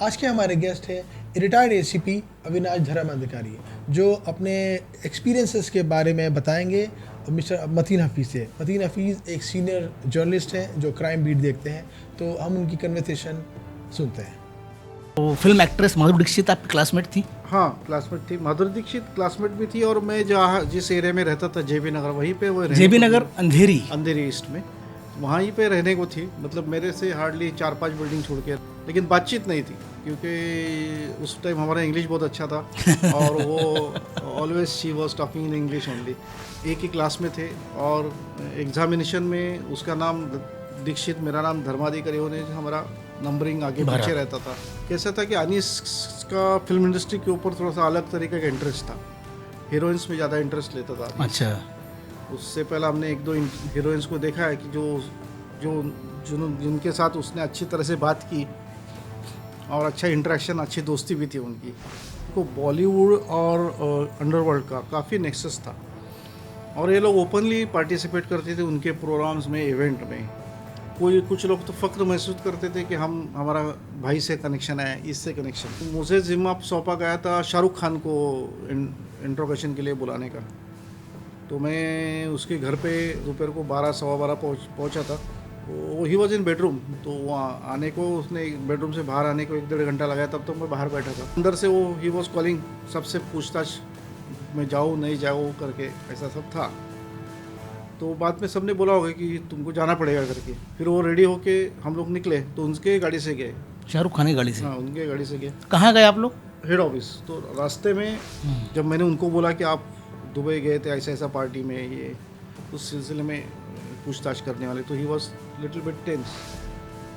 आज के हमारे गेस्ट हैं रिटायर्ड एसीपी अविनाश धर्माधिकारी, जो अपने एक्सपीरियंसेस के बारे में बताएंगे मिस्टर मतीन हफीज़ से। मतीन हफीज़ एक सीनियर जर्नलिस्ट हैं जो क्राइम बीट देखते हैं, तो हम उनकी कन्वर्सेशन सुनते हैं। तो फिल्म एक्ट्रेस माधुरी दीक्षित आपकी क्लासमेट थी? हाँ, क्लासमेट थी। माधुरी दीक्षित क्लासमेट भी थी, और मैं जहाँ जिस एरिया में रहता था जेबी नगर, वहीं पे वो जेबी नगर अंधेरी ईस्ट में, वहीं पे रहने को थी। मतलब मेरे से हार्डली 4-5 बिल्डिंग छोड़ के, लेकिन बातचीत नहीं थी क्योंकि उस टाइम हमारा इंग्लिश बहुत अच्छा था और वो always she was talking in English only. एक ही क्लास में थे और एग्जामिनेशन में उसका नाम दीक्षित, मेरा नाम धर्माधिकारी, होने हमारा नंबरिंग आगे पीछे रहता था। कैसा था कि अनीस का फिल्म इंडस्ट्री के ऊपर थोड़ा सा अलग तरीके का इंटरेस्ट था, हीरोइंस में ज़्यादा इंटरेस्ट लेता था। अच्छा। उससे पहले हमने 1-2 हीरोइंस को देखा है कि जिनके साथ उसने अच्छी तरह से बात की और अच्छा इंटरेक्शन, अच्छी दोस्ती भी थी उनकी। तो बॉलीवुड और अंडरवर्ल्ड का काफ़ी नेक्सस था और ये लोग ओपनली पार्टिसिपेट करते थे उनके प्रोग्राम्स में, इवेंट में। कुछ लोग तो फ़ख्र महसूस करते थे कि हमारा भाई से कनेक्शन है, इससे कनेक्शन। मुझे जिम्मा सौंपा गया था शाहरुख खान को इंट्रोगेशन के लिए बुलाने का, तो मैं उसके घर पे दोपहर को 12-12:15 पहुंचा था। वो ही वॉज इन बेडरूम, तो वहाँ आने को उसने बेडरूम से बाहर आने को 1-1.5 घंटा लगाया, तब तो मैं बाहर बैठा था। अंदर से वो ही वॉज कॉलिंग, सबसे पूछताछ, मैं जाऊँ नहीं जाऊँ करके, ऐसा सब था। तो बाद में सबने बोला होगा कि तुमको जाना पड़ेगा करके। फिर वो रेडी होके हम लोग निकले, तो उनके गाड़ी से गए। शाहरुख खान की गाड़ी से? हाँ, उनके गाड़ी से गए। कहाँ गए आप लोग? Head office. तो रास्ते में जब मैंने उनको बोला कि आप दुबई गए थे ऐसा पार्टी में, ये उस सिलसिले में पूछताछ करने वाले, तो he was little bit tense.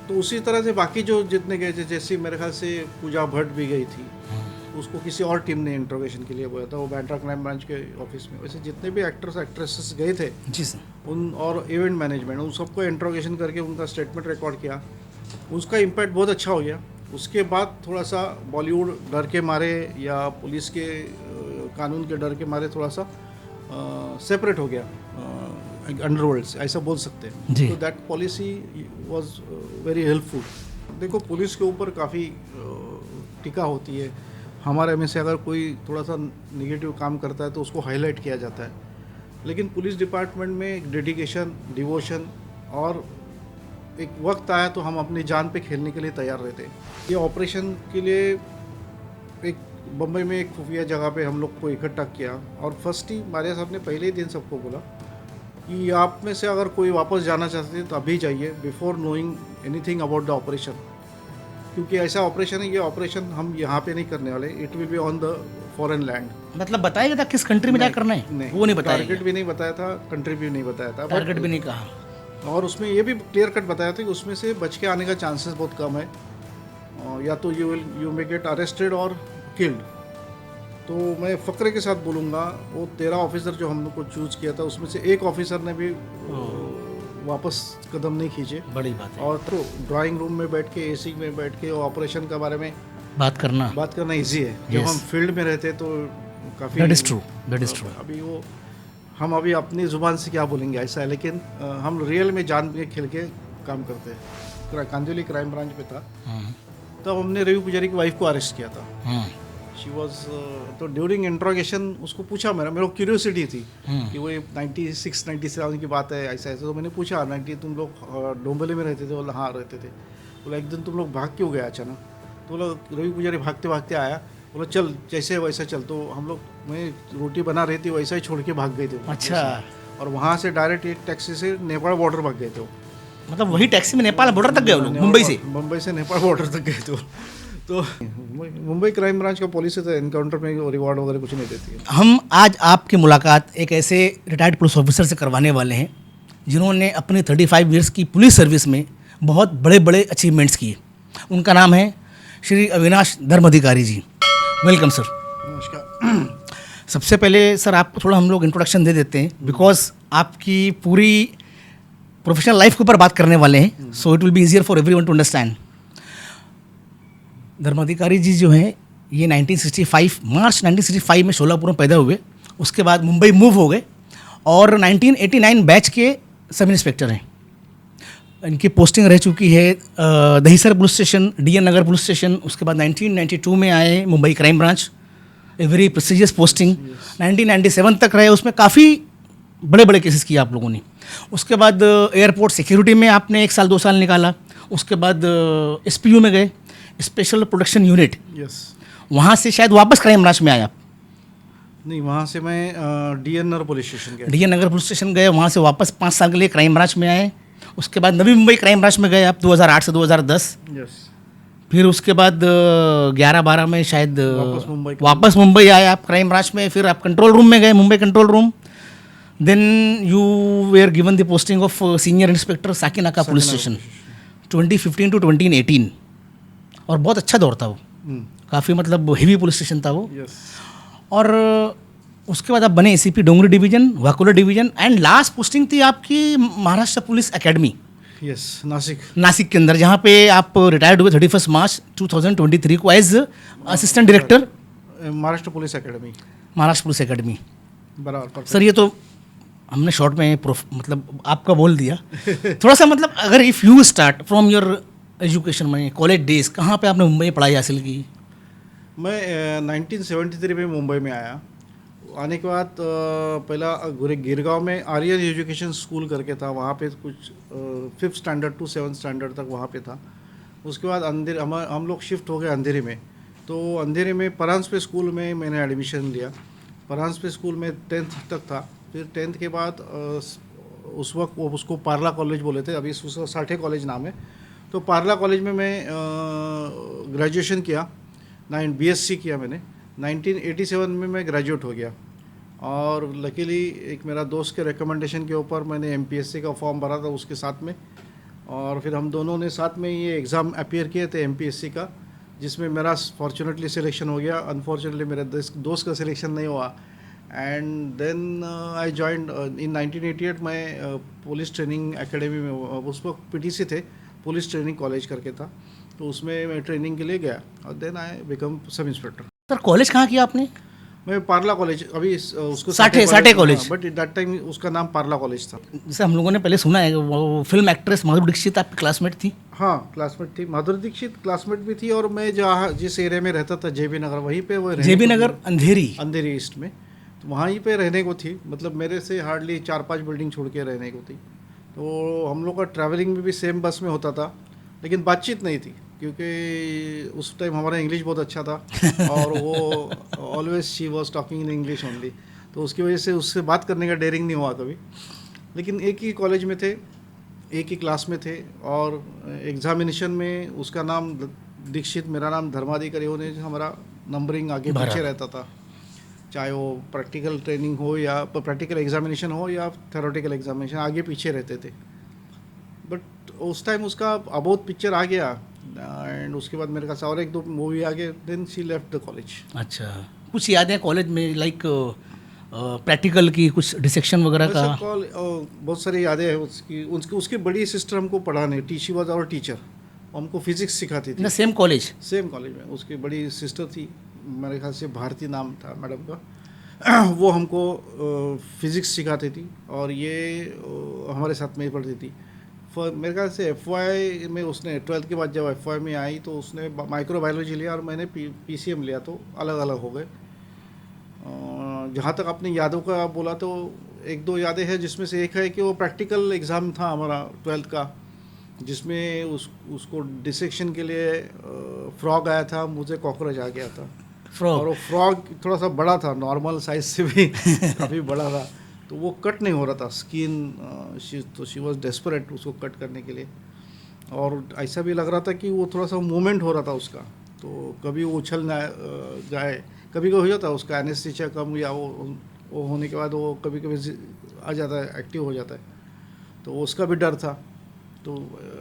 तो उसी तरह से बाकी जो जितने गए थे, जैसे मेरे ख्याल से पूजा भट्ट भी गई थी, उसको किसी और टीम ने इंट्रोगेशन के लिए बोला था, वो बैंड्रा क्राइम ब्रांच के ऑफिस में। वैसे जितने भी एक्टर्स एक्ट्रेसेस गए थे जी सर, उन और इवेंट मैनेजमेंट, उन सबको इंट्रोगेशन करके उनका स्टेटमेंट रिकॉर्ड किया। उसका इम्पैक्ट बहुत अच्छा हो गया। उसके बाद थोड़ा सा बॉलीवुड डर के मारे या पुलिस के कानून के डर के मारे थोड़ा सा सेपरेट हो गया अंडरवर्ल्ड से, ऐसा बोल सकते हैं। तो that policy was very helpful. देखो, पुलिस के ऊपर काफ़ी टीका होती है। हमारे में से अगर कोई थोड़ा सा निगेटिव काम करता है तो उसको हाईलाइट किया जाता है, लेकिन पुलिस डिपार्टमेंट में एक डेडिकेशन, डिवोशन, और एक वक्त आया तो हम अपनी जान पे खेलने के लिए तैयार रहते। ये ऑपरेशन के लिए एक बम्बई में एक खुफिया जगह पे हम लोग को इकट्ठा किया, और फर्स्ट ही मारिया साहब ने पहले ही दिन सबको बोला कि आप में से अगर कोई वापस जाना चाहते हैं तो अभी जाइए, before knowing anything about the operation. क्योंकि ऐसा ऑपरेशन है, ये ऑपरेशन हम यहाँ पे नहीं करने वाले, it will be on the foreign land. मतलब बताया था किस कंट्री में क्या करना है? नहीं, वो नहीं बताया। टारगेट भी नहीं बताया था, कंट्री भी नहीं बताया था, टारगेट भी नहीं कहा, और उसमें ये भी क्लियर कट बताया था कि उसमें से बच के आने का चांसेस बहुत कम है, या तो यू मे गेट अरेस्टेड और किल्ड। तो मैं फ़क्र के साथ बोलूँगा, वो 13 ऑफिसर जो हम लोग को चूज़ किया था, उसमें से एक ऑफिसर ने भी वापस कदम नहीं खींचे। बड़ी बात है। और तो ड्राइंग रूम में बैठ के, एसी में बैठ के ऑपरेशन के बारे में बात करना इजी है। जब हम फील्ड में रहते तो काफ़ी दैट इज ट्रू। अभी वो हम अभी अपनी ज़ुबान से क्या बोलेंगे, ऐसा है, लेकिन हम रियल में जान के खेल के काम करते हैं। कांदिवली क्राइम ब्रांच पे था, तब हमने रवि पुजारी की वाइफ को अरेस्ट किया था। शी वॉज, तो ड्यूरिंग इंट्रोगेशन उसको पूछा, मेरे को क्यूरियोसिटी थी कि वो 96-97 की बात है, ऐसा ऐसा। तो मैंने पूछा, 90 तुम लोग डोंबले में रहते थे? बोला हाँ रहते थे। बोला एक दिन तुम लोग भाग क्यों गए अचानक? तो बोला रवि पुजारी भागते भागते आया, बोला चल जैसे वैसा चल। तो हम लोग, मैं रोटी बना रही थी, वैसा ही छोड़ के भाग गए थे। अच्छा। और वहाँ से डायरेक्ट एक टैक्सी से नेपाल बॉर्डर भाग गए थे। मतलब वही टैक्सी में नेपाल बॉर्डर तक गए वो लोग? मुंबई से नेपाल बॉर्डर तक गए थे। तो मुंबई क्राइम ब्रांच का पॉलिसी तो एनकाउंटर में रिवॉर्ड वगैरह कुछ नहीं देती है। हम आज आपकी मुलाकात एक ऐसे रिटायर्ड पुलिस ऑफिसर से करवाने वाले हैं जिन्होंने अपने 35 ईयर्स की पुलिस सर्विस में बहुत बड़े बड़े अचीवमेंट्स किए। उनका नाम है श्री अविनाश धर्माधिकारी जी। Welcome sir. नमस्कार। सबसे पहले सर आपको थोड़ा हम लोग इंट्रोडक्शन दे देते हैं, बिकॉज आपकी पूरी प्रोफेशनल लाइफ के ऊपर बात करने वाले हैं, so it will be easier for everyone to understand. Dharmadhikari ji जो हैं ये 1965 मार्च 1965 में शोलापुर में पैदा हुए। उसके बाद मुंबई मूव हो गए और 1989 बैच के सब इंस्पेक्टर हैं। इनकी पोस्टिंग रह चुकी है दहीसर पुलिस स्टेशन, डीएन नगर पुलिस स्टेशन। उसके बाद 1992 में आए Mumbai crime branch, a very prestigious posting. 1997 तक रहे, उसमें काफ़ी बड़े बड़े केसेस किए आप लोगों ने। उसके बाद एयरपोर्ट सिक्योरिटी में आपने 1 साल 2 साल निकाला। उसके बाद एसपीयू में गए, स्पेशल प्रोटेक्शन यूनिट, यस। वहाँ से शायद वापस क्राइम ब्रांच में आए आप। नहीं, वहाँ से मैं डीएन पुलिस स्टेशन गया। डीएन नगर पुलिस स्टेशन गए, वहाँ से वापस 5 साल के लिए क्राइम ब्रांच में आए। उसके बाद नवी मुंबई क्राइम ब्रांच में गए आप 2008 से 2010। यस। फिर उसके बाद 11-12 में शायद वापस मुंबई आए आप क्राइम ब्रांच में। फिर आप कंट्रोल रूम में गए, Mumbai control room. Then you were given the posting of senior inspector Sakinaka police station 2015 to 2018। और बहुत अच्छा दौर था वो, काफ़ी मतलब हेवी पुलिस स्टेशन था वो। यस। और उसके बाद आप बने ACP Dongri division, Vakola division, and last posting थी आपकी Maharashtra police academy, yes, Nashik. Nashik के अंदर, जहाँ पे आप रिटायर्ड हुए 31 मार्च 2023 को as assistant director Maharashtra police academy. Maharashtra police academy. बराबर सर ये तो हमने शॉर्ट में मतलब आपका बोल दिया। थोड़ा सा मतलब अगर if you start from your education में कॉलेज डेज, कहाँ पे आपने मुंबई पढ़ाई हासिल की? मैं 1973 में मुंबई में आया। आने के बाद पहला गिरगांव में आर्यन एजुकेशन स्कूल करके था, वहाँ पे कुछ 5th standard to 7th standard तक वहाँ पे था। उसके बाद अंधेरे हम लोग शिफ्ट हो गए अंधेरे में। तो अंधेरे में परांजपे स्कूल में मैंने एडमिशन लिया। परांजपे स्कूल में 10th तक था। फिर 10th के बाद उस वक्त उसको पार्ला कॉलेज बोले थे, अभी उसका साठे कॉलेज नाम है। तो पार्ला कॉलेज में मैं ग्रेजुएशन किया, BSc किया मैंने। 1987 में मैं ग्रेजुएट हो गया। और लकीली एक मेरा दोस्त के रिकमेंडेशन के ऊपर मैंने MPSC का फॉर्म भरा था उसके साथ में। और फिर हम दोनों ने साथ में ये एग्ज़ाम अपीयर किए थे MPSC का, जिसमें मेरा फॉर्चुनेटली सिलेक्शन हो गया। अनफॉर्चुनेटली मेरे दोस्त का सिलेक्शन नहीं हुआ। And then I joined in 1988 मैं पुलिस ट्रेनिंग एकेडमी में, उस वक्त PTC थे, पुलिस ट्रेनिंग कॉलेज करके था, तो उसमें मैं ट्रेनिंग के लिए गया और then I become sub inspector. Sir college कहाँ किया आपने? मैं पार्ला कॉलेज, अभी उसको Sathe college, but that time उसका नाम पार्ला कॉलेज था। जैसे हम लोगों ने पहले सुना है वो फिल्म एक्ट्रेस माधुरी दीक्षित आपकी क्लासमेट थी। हाँ, क्लासमेट थी, माधुरी दीक्षित क्लासमेट भी थी। और मैं जहाँ जिस एरिया में रहता था JB नगर, वहीं पे वो JB नगर अंधेरी ईस्ट में, तो वहीं पे रहने को थी। मतलब मेरे से हार्डली 4-5 बिल्डिंग छोड़ के रहने को थी। तो हम लोग का ट्रैवलिंग में भी सेम बस में होता था, लेकिन बातचीत नहीं थी क्योंकि उस टाइम हमारा इंग्लिश बहुत अच्छा था और वो always she was talking in English only, तो उसकी वजह से उससे बात करने का डेयरिंग नहीं हुआ कभी। लेकिन एक ही कॉलेज में थे, एक ही क्लास में थे। और एग्जामिनेशन में उसका नाम दीक्षित, मेरा नाम धर्माधिकारी होने से हमारा नंबरिंग आगे पीछे रहता था, चाहे वो प्रैक्टिकल ट्रेनिंग हो या प्रैक्टिकल एग्जामिनेशन हो या थ्योरेटिकल एग्जामिनेशन, आगे पीछे रहते थे। बट उस टाइम उसका अबोध पिक्चर आ गया एंड उसके बाद मेरे पास और 1-2 मूवी आ गए, then she left the college. अच्छा, कुछ यादें कॉलेज में लाइक प्रैक्टिकल की, कुछ डिसेक्शन वगैरह का? बहुत सारी यादें हैं उसकी बड़ी सिस्टर हमको पढ़ाने, शी वॉज आवर टीचर, हमको फिजिक्स सिखाती थी। सेम कॉलेज में उसकी बड़ी सिस्टर थी, मेरे ख्याल से भारती नाम था मैडम का। वो हमको फिज़िक्स सिखाती थी और ये हमारे साथ में ही पढ़ती थी। मेरे ख्याल से FY में उसने 12th के बाद जब FY में आई तो उसने माइक्रोबायोलॉजी लिया और मैंने PCM लिया, तो अलग अलग हो गए। जहाँ तक अपनी यादों का बोला तो 1-2 यादें हैं, जिसमें से एक है कि वो प्रैक्टिकल एग्ज़ाम था हमारा 12th का, जिसमें उसको डिसेक्शन के लिए फ्रॉग आया था, मुझे कॉकरोच आ गया था। और वो फ्रॉग थोड़ा सा बड़ा था, नॉर्मल साइज से भी काफ़ी बड़ा था, तो वो कट नहीं हो रहा था स्किन। शी वॉज डेस्परेट उसको कट करने के लिए। और ऐसा भी लग रहा था कि वो थोड़ा सा मूवमेंट हो रहा था उसका, तो कभी वो उछल ना जाए, कभी हो जाता है उसका एनेस्थीसिया कम, या वो होने के बाद वो कभी कभी आ जाता है, एक्टिव हो जाता है, तो उसका भी डर था। तो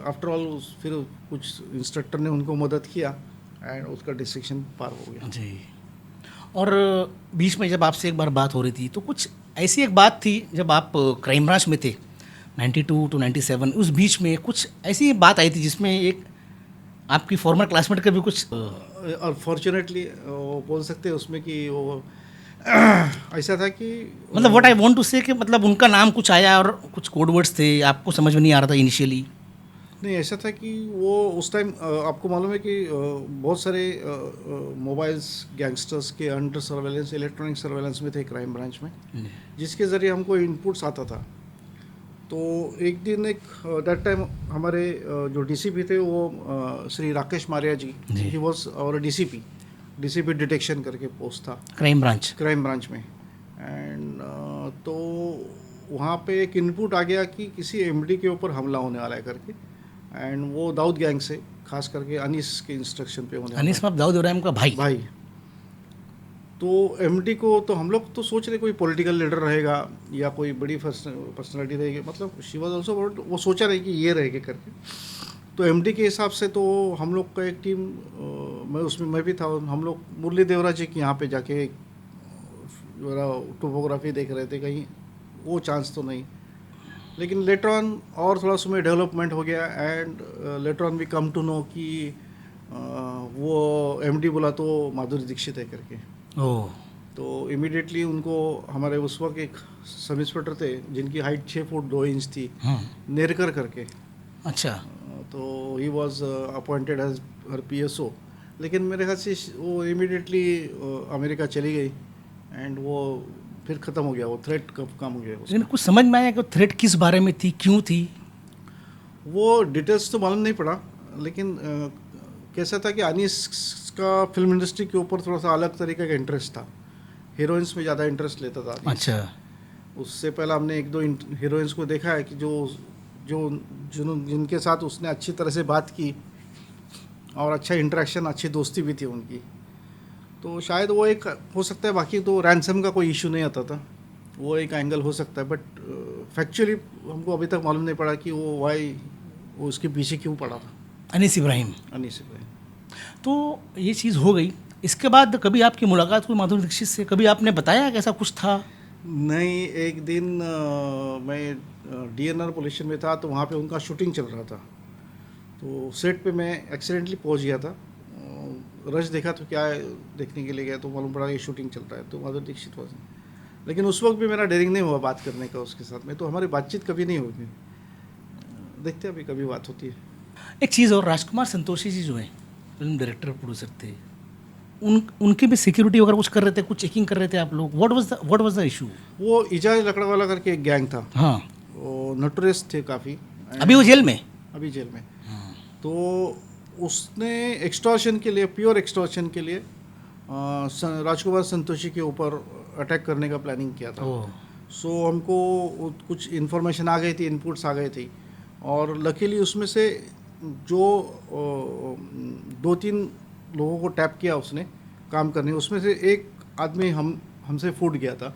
आफ्टर ऑल फिर कुछ इंस्ट्रक्टर ने उनको मदद किया एंड उसका डिसेक्शन पार हो गया जी। और बीच में जब आपसे एक बार बात हो रही थी तो कुछ ऐसी एक बात थी जब आप क्राइम ब्रांच में थे 92 to 97, उस बीच में कुछ ऐसी बात आई थी जिसमें एक आपकी फॉर्मर क्लासमेट का भी कुछ और फॉर्चुनेटली बोल सकते हैं उसमें कि वो ऐसा था कि मतलब व्हाट आई वांट टू से कि मतलब उनका नाम कुछ आया और कुछ कोड वर्ड्स थे, आपको समझ में नहीं आ रहा था इनिशियली। नहीं, ऐसा था कि वो उस टाइम आपको मालूम है कि बहुत सारे मोबाइल्स गैंगस्टर्स के अंडर सर्वेलेंस, इलेक्ट्रॉनिक सर्वेलेंस में थे क्राइम ब्रांच में, जिसके ज़रिए हमको इनपुट्स आता था। तो एक दिन दैट टाइम हमारे जो डीसीपी थे वो श्री राकेश मारिया जी, ही वॉज और डीसीपी डिटेक्शन करके पोस्ट था क्राइम ब्रांच में। एंड तो वहाँ पे एक इनपुट आ गया कि किसी एमडी के ऊपर हमला होने वाला है करके, एंड वो दाऊद गैंग से, खास करके अनीस के इंस्ट्रक्शन पे होने अनीस मतलब दाऊद इब्राहिम का भाई। तो एमडी को तो हम लोग तो सोच रहे कोई पॉलिटिकल लीडर रहेगा या कोई बड़ी पर्सनालिटी रहेगी, मतलब शी वाज आल्सो, वो सोचा रहे कि ये रहेगा करके। तो एमडी के हिसाब से तो हम लोग का एक टीम, मैं भी था, हम लोग मुरली देवरा जी के यहाँ पे जाके टोपोग्राफी देख रहे थे, कहीं वो चांस तो नहीं। लेकिन लेटर ऑन और थोड़ा समय डेवलपमेंट हो गया, and later on we come to know कि वो एमडी बोला तो माधुरी दीक्षित है करके। ओह। तो इमीडिएटली उनको, हमारे उस वक्त एक सब इंस्पेक्टर थे जिनकी हाइट 6 फुट 2 इंच थी, नेरकर करके। अच्छा। तो he was appointed as her PSO. लेकिन मेरे ख्याल से वो इमीडिएटली अमेरिका चली गई, एंड वो फिर ख़त्म हो गया, वो थ्रेट कम हो गया। लेकिन कुछ समझ में आया कि थ्रेट किस बारे में थी, क्यों थी? वो डिटेल्स तो मालूम नहीं पड़ा, लेकिन कैसा था कि अनीस का फिल्म इंडस्ट्री के ऊपर थोड़ा सा अलग तरीके का इंटरेस्ट था, हीरोइंस में ज़्यादा इंटरेस्ट लेता था। अच्छा। उससे पहले हमने एक दो हीरोइंस को देखा है कि जिनके साथ उसने अच्छी तरह से बात की और अच्छा इंटरेक्शन, अच्छी दोस्ती भी थी उनकी। तो शायद वो एक हो सकता है, बाकी तो रैंसम का कोई इशू नहीं आता था, वो एक एंगल हो सकता है, बट फैक्चुअली हमको अभी तक मालूम नहीं पड़ा कि वो उसके पीछे क्यों पड़ा था। अनीस इब्राहिम। तो ये चीज़ हो गई, इसके बाद कभी आपकी मुलाकात हुई माधुरी दीक्षित से? कभी आपने बताया कि ऐसा कुछ था? नहीं, एक दिन मैं डीएनआर पोल्यूशन में था, तो वहाँ पे उनका शूटिंग चल रहा था। तो सेट पे मैं एक्सीडेंटली पहुँच गया था, रश देखा तो क्या देखने के लिए गया, तो मालूम पड़ा कि शूटिंग चल रहा है, तो माधुरी दीक्षित वॉज। लेकिन उस वक्त भी मेरा डेयरिंग नहीं हुआ बात करने का उसके साथ में, तो हमारी बातचीत कभी नहीं होगी, देखते अभी कभी बात होती है। एक चीज़ और, राजकुमार संतोषी जी जो हैं फिल्म डायरेक्टर प्रोड्यूसर थे, उनकी भी सिक्योरिटी वगैरह कुछ कर रहे थे, कुछ चेकिंग कर रहे थे आप लोग? What was the issue? वो इजाज लकड़वाला करके एक गैंग था, हाँ, वो नोटोरियस थे काफ़ी। अभी वो जेल में? अभी जेल में। तो उसने एक्सटॉर्शन के लिए, प्योर एक्सटॉर्शन के लिए राजकुमार संतोषी के ऊपर अटैक करने का प्लानिंग किया था। सो हमको कुछ इन्फॉर्मेशन आ गई थी, इनपुट्स आ गए थे, और लकीली उसमें से जो 2-3 लोगों को टैप किया उसने काम करने, उसमें से एक आदमी हमसे फूट गया था,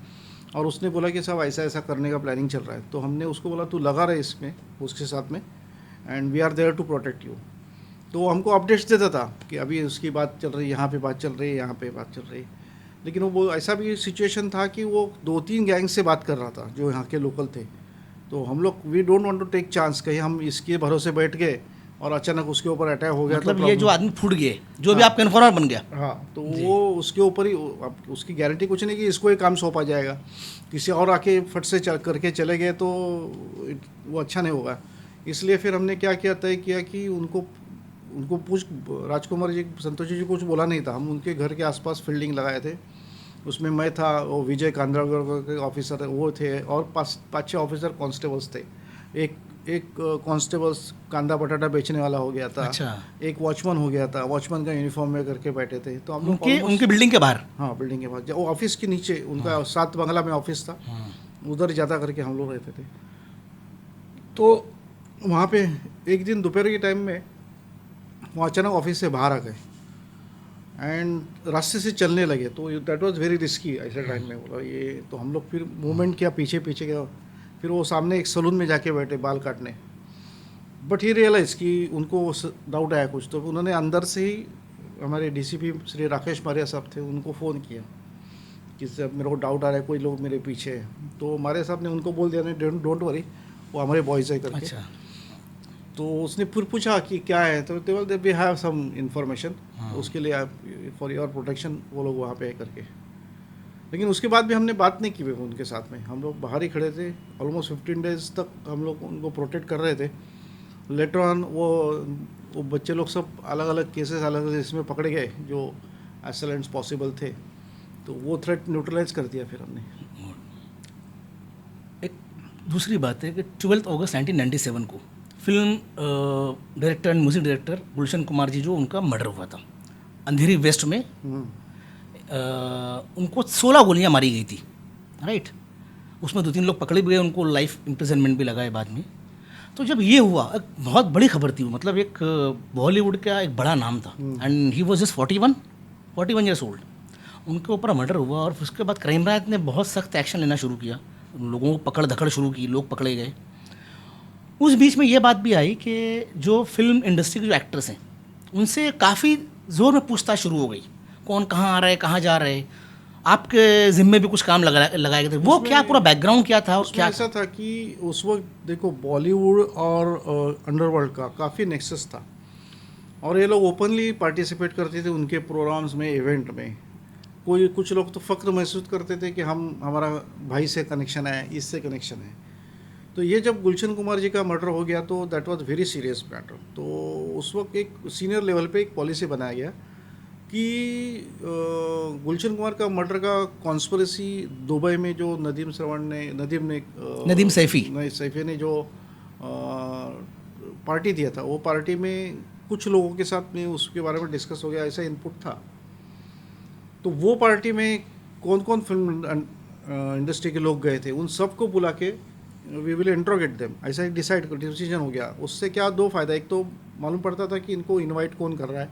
और उसने बोला कि साहब ऐसा ऐसा करने का प्लानिंग चल रहा है। तो हमने उसको बोला तू लगा रहे इसमें, उसके साथ में, and we are there to protect you. तो वो हमको अपडेट्स देता था कि अभी उसकी बात चल रही है, यहाँ पे बात चल रही है, यहाँ पे बात चल रही है। लेकिन वो ऐसा भी सिचुएशन था कि वो 2-3 गैंग से बात कर रहा था जो यहाँ के लोकल थे। तो हम लोग we don't want to take chance, कहीं हम इसके भरोसे बैठ गए और अचानक उसके ऊपर अटैक हो गया। मतलब तो ये जो आदमी फूट गए, जो भी आपका इन्फॉर्मर बन गया, हाँ, तो वो उसके ऊपर ही, उसकी गारंटी कुछ नहीं कि इसको ही काम सौंपा जाएगा, किसी और आके फट से करके चले गए तो वो अच्छा नहीं होगा। इसलिए फिर हमने क्या किया, तय किया कि उनको राजकुमार जी, संतोषी जी कुछ बोला नहीं था। हम उनके घर के आसपास फील्डिंग लगाए थे, उसमें मैं था, वो विजय कांद्रागढ़ के ऑफिसर वो थे, और 5-6 ऑफिसर कांस्टेबल्स थे। एक कांस्टेबल्स कांदा बटाटा बेचने वाला हो गया था। अच्छा। एक वॉचमैन हो गया था, वॉचमैन का यूनिफॉर्म में करके बैठे थे। तो हम लोग उनके बिल्डिंग के बाहर? हाँ, बिल्डिंग के बाहर, वो ऑफिस के नीचे उनका 7 बंगला में ऑफिस था, उधर ज़्यादा करके हम लोग रहते थे। तो वहाँ पे एक दिन दोपहर के टाइम में वो अचानक ऑफिस से बाहर आ गए एंड रास्ते से चलने लगे। तो दैट वाज वेरी रिस्की ऐसे टाइम में। बोला ये, तो हम लोग फिर मूवमेंट किया, पीछे गया, फिर वो सामने एक सलून में जाके बैठे बाल काटने। बट ही रियलाइज़ कि उनको डाउट आया कुछ, तो उन्होंने अंदर से ही, हमारे डीसीपी श्री राकेश मारिया साहब थे, उनको फ़ोन किया कि सर मेरे को डाउट आ रहा है, कोई लोग मेरे पीछे है। तो मारिया साहब ने उनको बोल दिया, नहीं डोंट वरी, वो हमारे बॉयज़ है करके। अच्छा। तो उसने फिर पूछा कि क्या है, तो दे वी हैव सम इंफॉर्मेशन, उसके लिए फॉर योर प्रोटेक्शन वो लोग वहाँ पे है करके। लेकिन उसके बाद भी हमने बात नहीं की उनके साथ में, हम लोग बाहर ही खड़े थे। ऑलमोस्ट 15 डेज तक हम लोग उनको प्रोटेक्ट कर रहे थे। लेटर ऑन वो बच्चे लोग सब अलग अलग केसेस अलग अलग इसमें पकड़े गए जो एसेलेंट्स पॉसिबल थे, तो वो थ्रेट न्यूट्रलाइज कर दिया फिर हमने। एक दूसरी बात है कि 12 अगस्त 1997 को film director and music director Gulshan Kumar ji जो उनका मर्डर हुआ था अंधेरी वेस्ट में। उनको 16 गोलियां मारी गई थी, राइट। उसमें 2-3 लोग पकड़े भी गए, उनको लाइफ इम्प्रिजनमेंट भी लगाए बाद में। तो जब ये हुआ एक बहुत बड़ी खबर थी, मतलब एक बॉलीवुड का एक बड़ा नाम था and he was just 41 years old. उनके ऊपर मर्डर हुआ और उसके बाद क्राइम ब्रांच ने बहुत सख्त एक्शन लेना शुरू किया, लोगों को पकड़ धकड़ शुरू की, लोग पकड़े गए। उस बीच में ये बात भी आई कि जो फिल्म इंडस्ट्री के जो एक्टर्स हैं उनसे काफ़ी ज़ोर में पूछताछ शुरू हो गई, कौन कहाँ आ रहा है, कहाँ जा रहे हैं, आपके ज़िम्मे भी कुछ काम लगाए गए थे। वो क्या पूरा बैकग्राउंड क्या था? क्या ऐसा था कि उस वक्त देखो बॉलीवुड और अंडरवर्ल्ड का काफ़ी नेक्सस था और ये लोग ओपनली पार्टिसिपेट करते थे उनके प्रोग्राम्स में, इवेंट में। कुछ लोग तो फ़ख्र महसूस करते थे कि हमारा भाई से कनेक्शन है, इससे कनेक्शन है। तो ये जब गुलशन कुमार जी का मर्डर हो गया तो that was very serious matter. तो उस वक्त एक सीनियर लेवल पे एक पॉलिसी बनाया गया कि गुलशन कुमार का मर्डर का कॉन्स्पिरेसी दुबई में जो नदीम सैफ़ी ने जो पार्टी दिया था, वो पार्टी में कुछ लोगों के साथ में उसके बारे में डिस्कस हो गया, ऐसा इनपुट था। तो वो पार्टी में कौन कौन फिल्म इंडस्ट्री के लोग गए थे, उन सबको बुला के वी विल इंट्रोगेट देम, ऐसा एक डिसीजन हो गया। उससे क्या दो फ़ायदा, एक तो मालूम पड़ता था कि इनको इनवाइट कौन कर रहा है,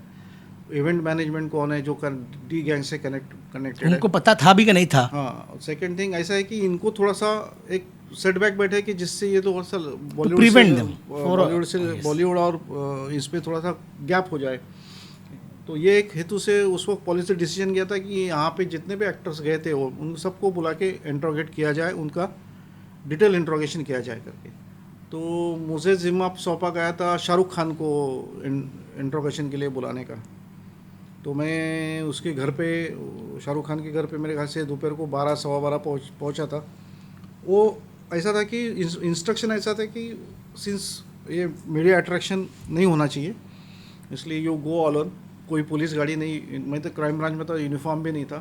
इवेंट मैनेजमेंट कौन है जो डी गैंग से कनेक्टेड है, उनको पता था भी कि नहीं था। हाँ, सेकंड थिंग ऐसा है कि इनको थोड़ा सा एक सेटबैक बैठे कि जिससे ये थोड़ा सा बॉलीवुड और इस पर थोड़ा सा गैप हो जाए। तो ये एक हेतु से उस वक्त पॉलिसी डिसीजन किया था कि यहाँ पे जितने भी एक्टर्स गए थे उन सबको बुला के इंट्रोगेट किया जाए, उनका डिटेल इंट्रोगेशन किया जाए करके। तो मुझे जिम्मा सौंपा गया था शाहरुख खान को इंट्रोगेशन के लिए बुलाने का। तो मैं उसके घर पे, शाहरुख खान के घर पे मेरे घर से दोपहर को 12-12:15 पहुँचा था। वो ऐसा था कि इंस्ट्रक्शन ऐसा था कि सिंस ये मीडिया अट्रैक्शन नहीं होना चाहिए, इसलिए यू गो ऑल, कोई पुलिस गाड़ी नहीं, मैं तो क्राइम ब्रांच में था, यूनिफॉर्म भी नहीं था,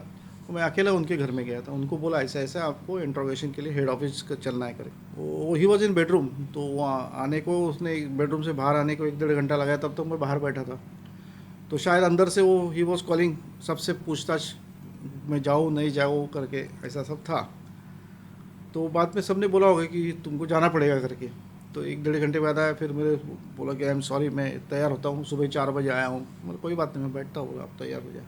तो मैं अकेला उनके घर में गया था। उनको बोला ऐसा ऐसा आपको इंट्रोगेशन के लिए हेड ऑफिस का चलना है करे। वो ही वॉज इन बेडरूम, तो वहाँ आने को उसने बेडरूम से बाहर आने को 1-1.5 घंटा लगाया, तब तक मैं बाहर बैठा था। तो शायद अंदर से वो ही वॉज कॉलिंग, सबसे पूछताछ मैं जाऊँ नहीं जाऊँ करके ऐसा सब था। तो बाद में सबने बोला होगा कि तुमको जाना पड़ेगा करके। तो 1-1.5 घंटे बाद आया, फिर मेरे बोला कि आई एम सॉरी, मैं तैयार होता हूँ, सुबह 4 बजे आया हूँ। मतलब कोई बात नहीं, मैं बैठता हूँ, आप तैयार हो जाए।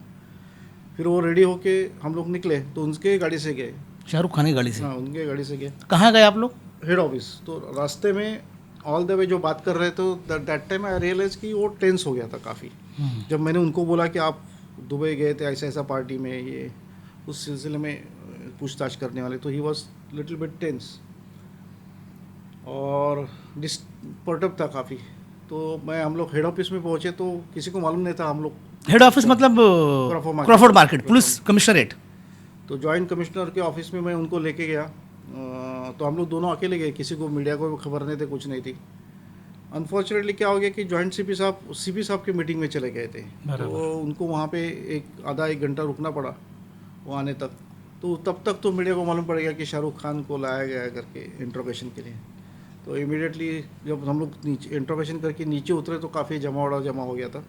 फिर वो रेडी होके हम लोग निकले, तो उनके गाड़ी से गए, शाहरुख खान की गाड़ी से? हाँ, उनके गाड़ी से गए। कहाँ गए आप लोग? Head office. तो रास्ते में ऑल द वे जो बात कर रहे थे, दैट टाइम आई रियलाइज कि वो टेंस हो गया था काफ़ी। जब मैंने उनको बोला कि आप दुबई गए थे ऐसा ऐसा पार्टी में, ये उस सिलसिले में पूछताछ करने वाले, तो he was little bit tense और डिस्टर्ब था काफ़ी। तो हम लोग हेड ऑफिस में पहुँचे तो किसी को मालूम नहीं था। हम लोग हेड ऑफिस मतलब क्रॉफोर्ड मार्केट, पुलिस कमिश्नरेट। तो जॉइंट कमिश्नर के ऑफिस में मैं उनको लेके गया। तो हम लोग दोनों अकेले गए, किसी को मीडिया को खबर नहीं थे, कुछ नहीं थी। अनफॉर्चुनेटली क्या हो गया कि जॉइंट सीपी साहब की मीटिंग में चले गए थे, तो उनको वहाँ पे आधा एक घंटा रुकना पड़ा वो आने तक। तो तब तक तो मीडिया को मालूम पड़ गया कि शाहरुख खान को लाया गया है करके इंट्रोगेशन के लिए। तो इमीडिएटली जब हम लोग नीचे इंट्रोगेशन करके नीचे उतरे तो काफ़ी जमा हो गया था।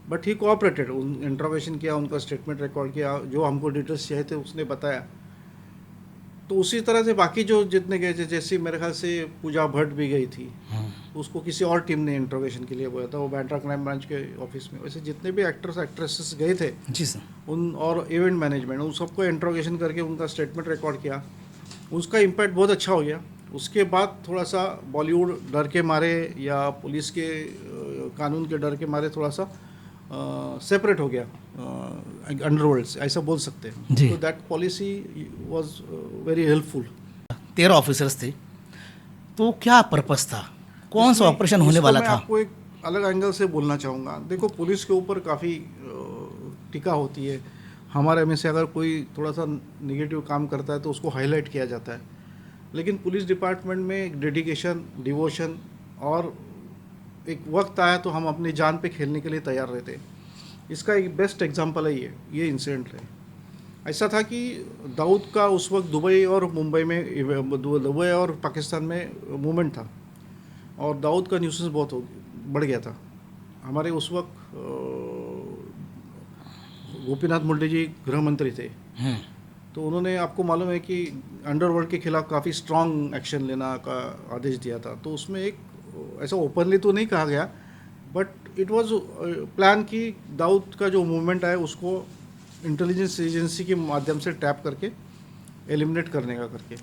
बट ही कोऑपरेटेड, उन इंट्रोगेशन किया, उनका स्टेटमेंट रिकॉर्ड किया, जो हमको डिटेल्स चाहिए थे उसने बताया। तो उसी तरह से बाकी जो जितने गए थे, जैसे मेरे ख्याल से पूजा भट्ट भी गई थी, उसको किसी और टीम ने इंट्रोगेशन के लिए बोला था, वो बैंड्रा क्राइम ब्रांच के ऑफिस में। वैसे जितने भी एक्टर्स एक्ट्रेसेस गए थे जी सर, उन और इवेंट मैनेजमेंट, उन सबको इंट्रोगेशन करके उनका स्टेटमेंट रिकॉर्ड किया। उसका इम्पैक्ट बहुत अच्छा हो गया। उसके बाद थोड़ा सा बॉलीवुड डर के मारे या पुलिस के कानून के डर के मारे थोड़ा सा सेपरेट हो गया अंडरवर्ल्ड से, ऐसा बोल सकते हैं। तो that policy was very helpful. 13 officers थे, तो क्या पर्पस था, कौन सा ऑपरेशन होने वाला था? आपको एक अलग एंगल से बोलना चाहूँगा। देखो, पुलिस के ऊपर काफ़ी टीका होती है। हमारे में से अगर कोई थोड़ा सा निगेटिव काम करता है तो उसको हाईलाइट किया जाता है, लेकिन पुलिस डिपार्टमेंट में डेडिकेशन, डिवोशन और एक वक्त आया तो हम अपनी जान पे खेलने के लिए तैयार रहते। इसका एक बेस्ट एग्जांपल है ये इंसिडेंट है। ऐसा था कि दाऊद का उस वक्त दुबई और मुंबई में, दुबई और पाकिस्तान में मूवमेंट था, और दाऊद का न्यूसेंस बहुत बढ़ गया था। हमारे उस वक्त गोपीनाथ मुंडे जी गृह मंत्री थे, तो उन्होंने, आपको मालूम है कि अंडरवर्ल्ड के खिलाफ काफ़ी स्ट्रांग एक्शन लेना का आदेश दिया था। तो उसमें एक ऐसा ओपनली तो नहीं कहा गया, बट इट वाज प्लान कि दाऊद का जो मूवमेंट है उसको इंटेलिजेंस एजेंसी के माध्यम से टैप करके एलिमिनेट करने का करके।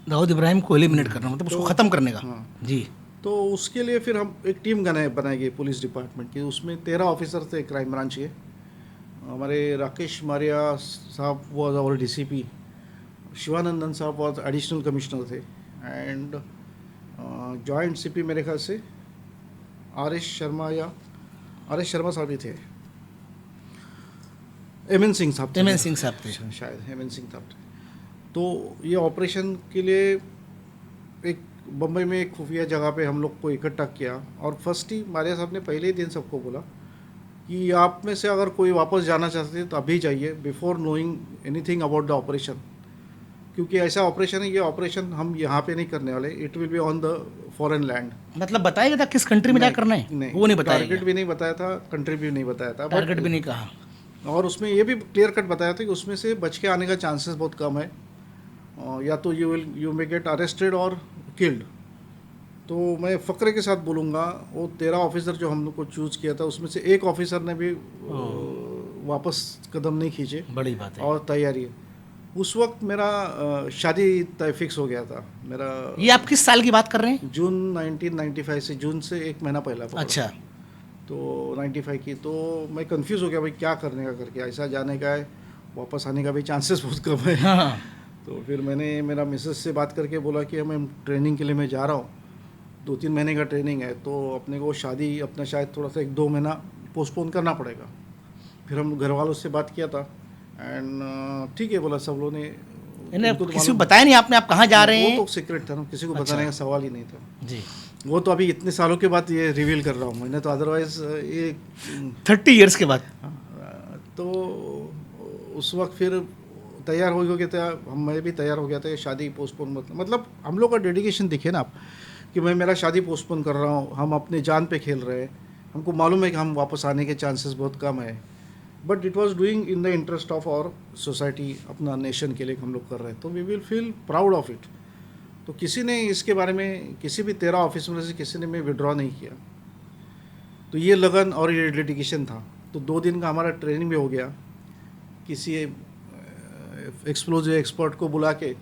दाऊद इब्राहिम को एलिमिनेट करना मतलब उसको ख़त्म करने का। हाँ। जी। तो उसके लिए फिर हम एक टीम बनाई गई पुलिस डिपार्टमेंट की। उसमें 13 ऑफिसर थे क्राइम ब्रांच के। हमारे राकेश मारिया साहब वॉज आवर डीसीपी, शिवानंदन साहब वॉज एडिशनल कमिश्नर थे, एंड जॉइंट सीपी मेरे ख्याल से आर एस शर्मा साहब भी थे, एम एन सिंह साहब थे, शायद एम एन सिंह साहब थे। तो ये ऑपरेशन के लिए एक बम्बई में एक खुफिया जगह पे हम लोग को इकट्ठा किया, और फर्स्ट ही मारिया साहब ने पहले ही दिन सबको बोला कि आप में से अगर कोई वापस जाना चाहते हैं तो अभी जाइए, before knowing anything about the operation, क्योंकि ऐसा ऑपरेशन है, ये ऑपरेशन हम यहाँ पे नहीं करने वाले, it will be on the foreign land. मतलब बताया गया था किस कंट्री में क्या करना है? नहीं, वो नहीं बताया गया। टारगेट भी नहीं बताया था, कंट्री भी नहीं बताया था, टारगेट भी नहीं कहा, और उसमें ये भी क्लियर कट बताया था कि उसमें से बच के आने का चांसेस बहुत कम है, या तो यू मे गेट अरेस्टेड और किल्ड। तो मैं फ़क्रे के साथ बोलूँगा, वो 13 ऑफिसर जो हम लोग को चूज़ किया था उसमें से एक ऑफिसर ने भी वापस कदम नहीं खींचे। बड़ी बात है। और तैयारी, उस वक्त मेरा शादी तय फिक्स हो गया था मेरा। ये आप किस साल की बात कर रहे हैं? जून 1995 से, जून से 1 महीना पहला पकड़ो। अच्छा। तो 95 की, तो मैं कंफ्यूज हो गया भाई क्या करने का करके, ऐसा जाने का है, वापस आने का भी चांसेस बहुत कम है। हाँ। तो फिर मैंने मेरा मिसेस से बात करके बोला कि मैं ट्रेनिंग के लिए मैं जा रहा हूँ, 2-3 महीने का ट्रेनिंग है, तो अपने को शादी अपना शायद थोड़ा सा 1-2 महीना पोस्टपोन करना पड़ेगा। फिर हम घर वालों से बात किया था, एंड ठीक है बोला सब लोगों ने। तो किसी को बताया नहीं आपने, आप कहाँ जा रहे हैं? वो तो सीक्रेट था ना, किसी को बताने का सवाल ही नहीं था जी। वो तो अभी इतने सालों के बाद ये रिवील कर रहा हूँ मैंने, तो अदरवाइज ये 30 इयर्स के बाद। तो उस वक्त फिर तैयार हो गया था, मैं भी तैयार हो गया था। शादी पोस्टपोन मतलब हम लोग का डेडिकेशन दिखे ना आप, कि मैं मेरा शादी पोस्टपोन कर रहा हूँ, हम अपने जान पे खेल रहे हैं, हमको मालूम है कि हम वापस आने के चांसेस बहुत कम है, but it was doing in the interest of our society, अपना नेशन के लिए हम लोग कर रहे हैं, तो we will feel proud of it. तो किसी ने इसके बारे में, किसी भी 13 ऑफिसर में से किसी ने मैं विड्रॉ नहीं किया। तो ये लगन और ये डेडिकेशन था। तो 2 दिन का हमारा ट्रेनिंग भी हो गया, किसी एक्सप्लोजिव एक्सपर्ट को बुला के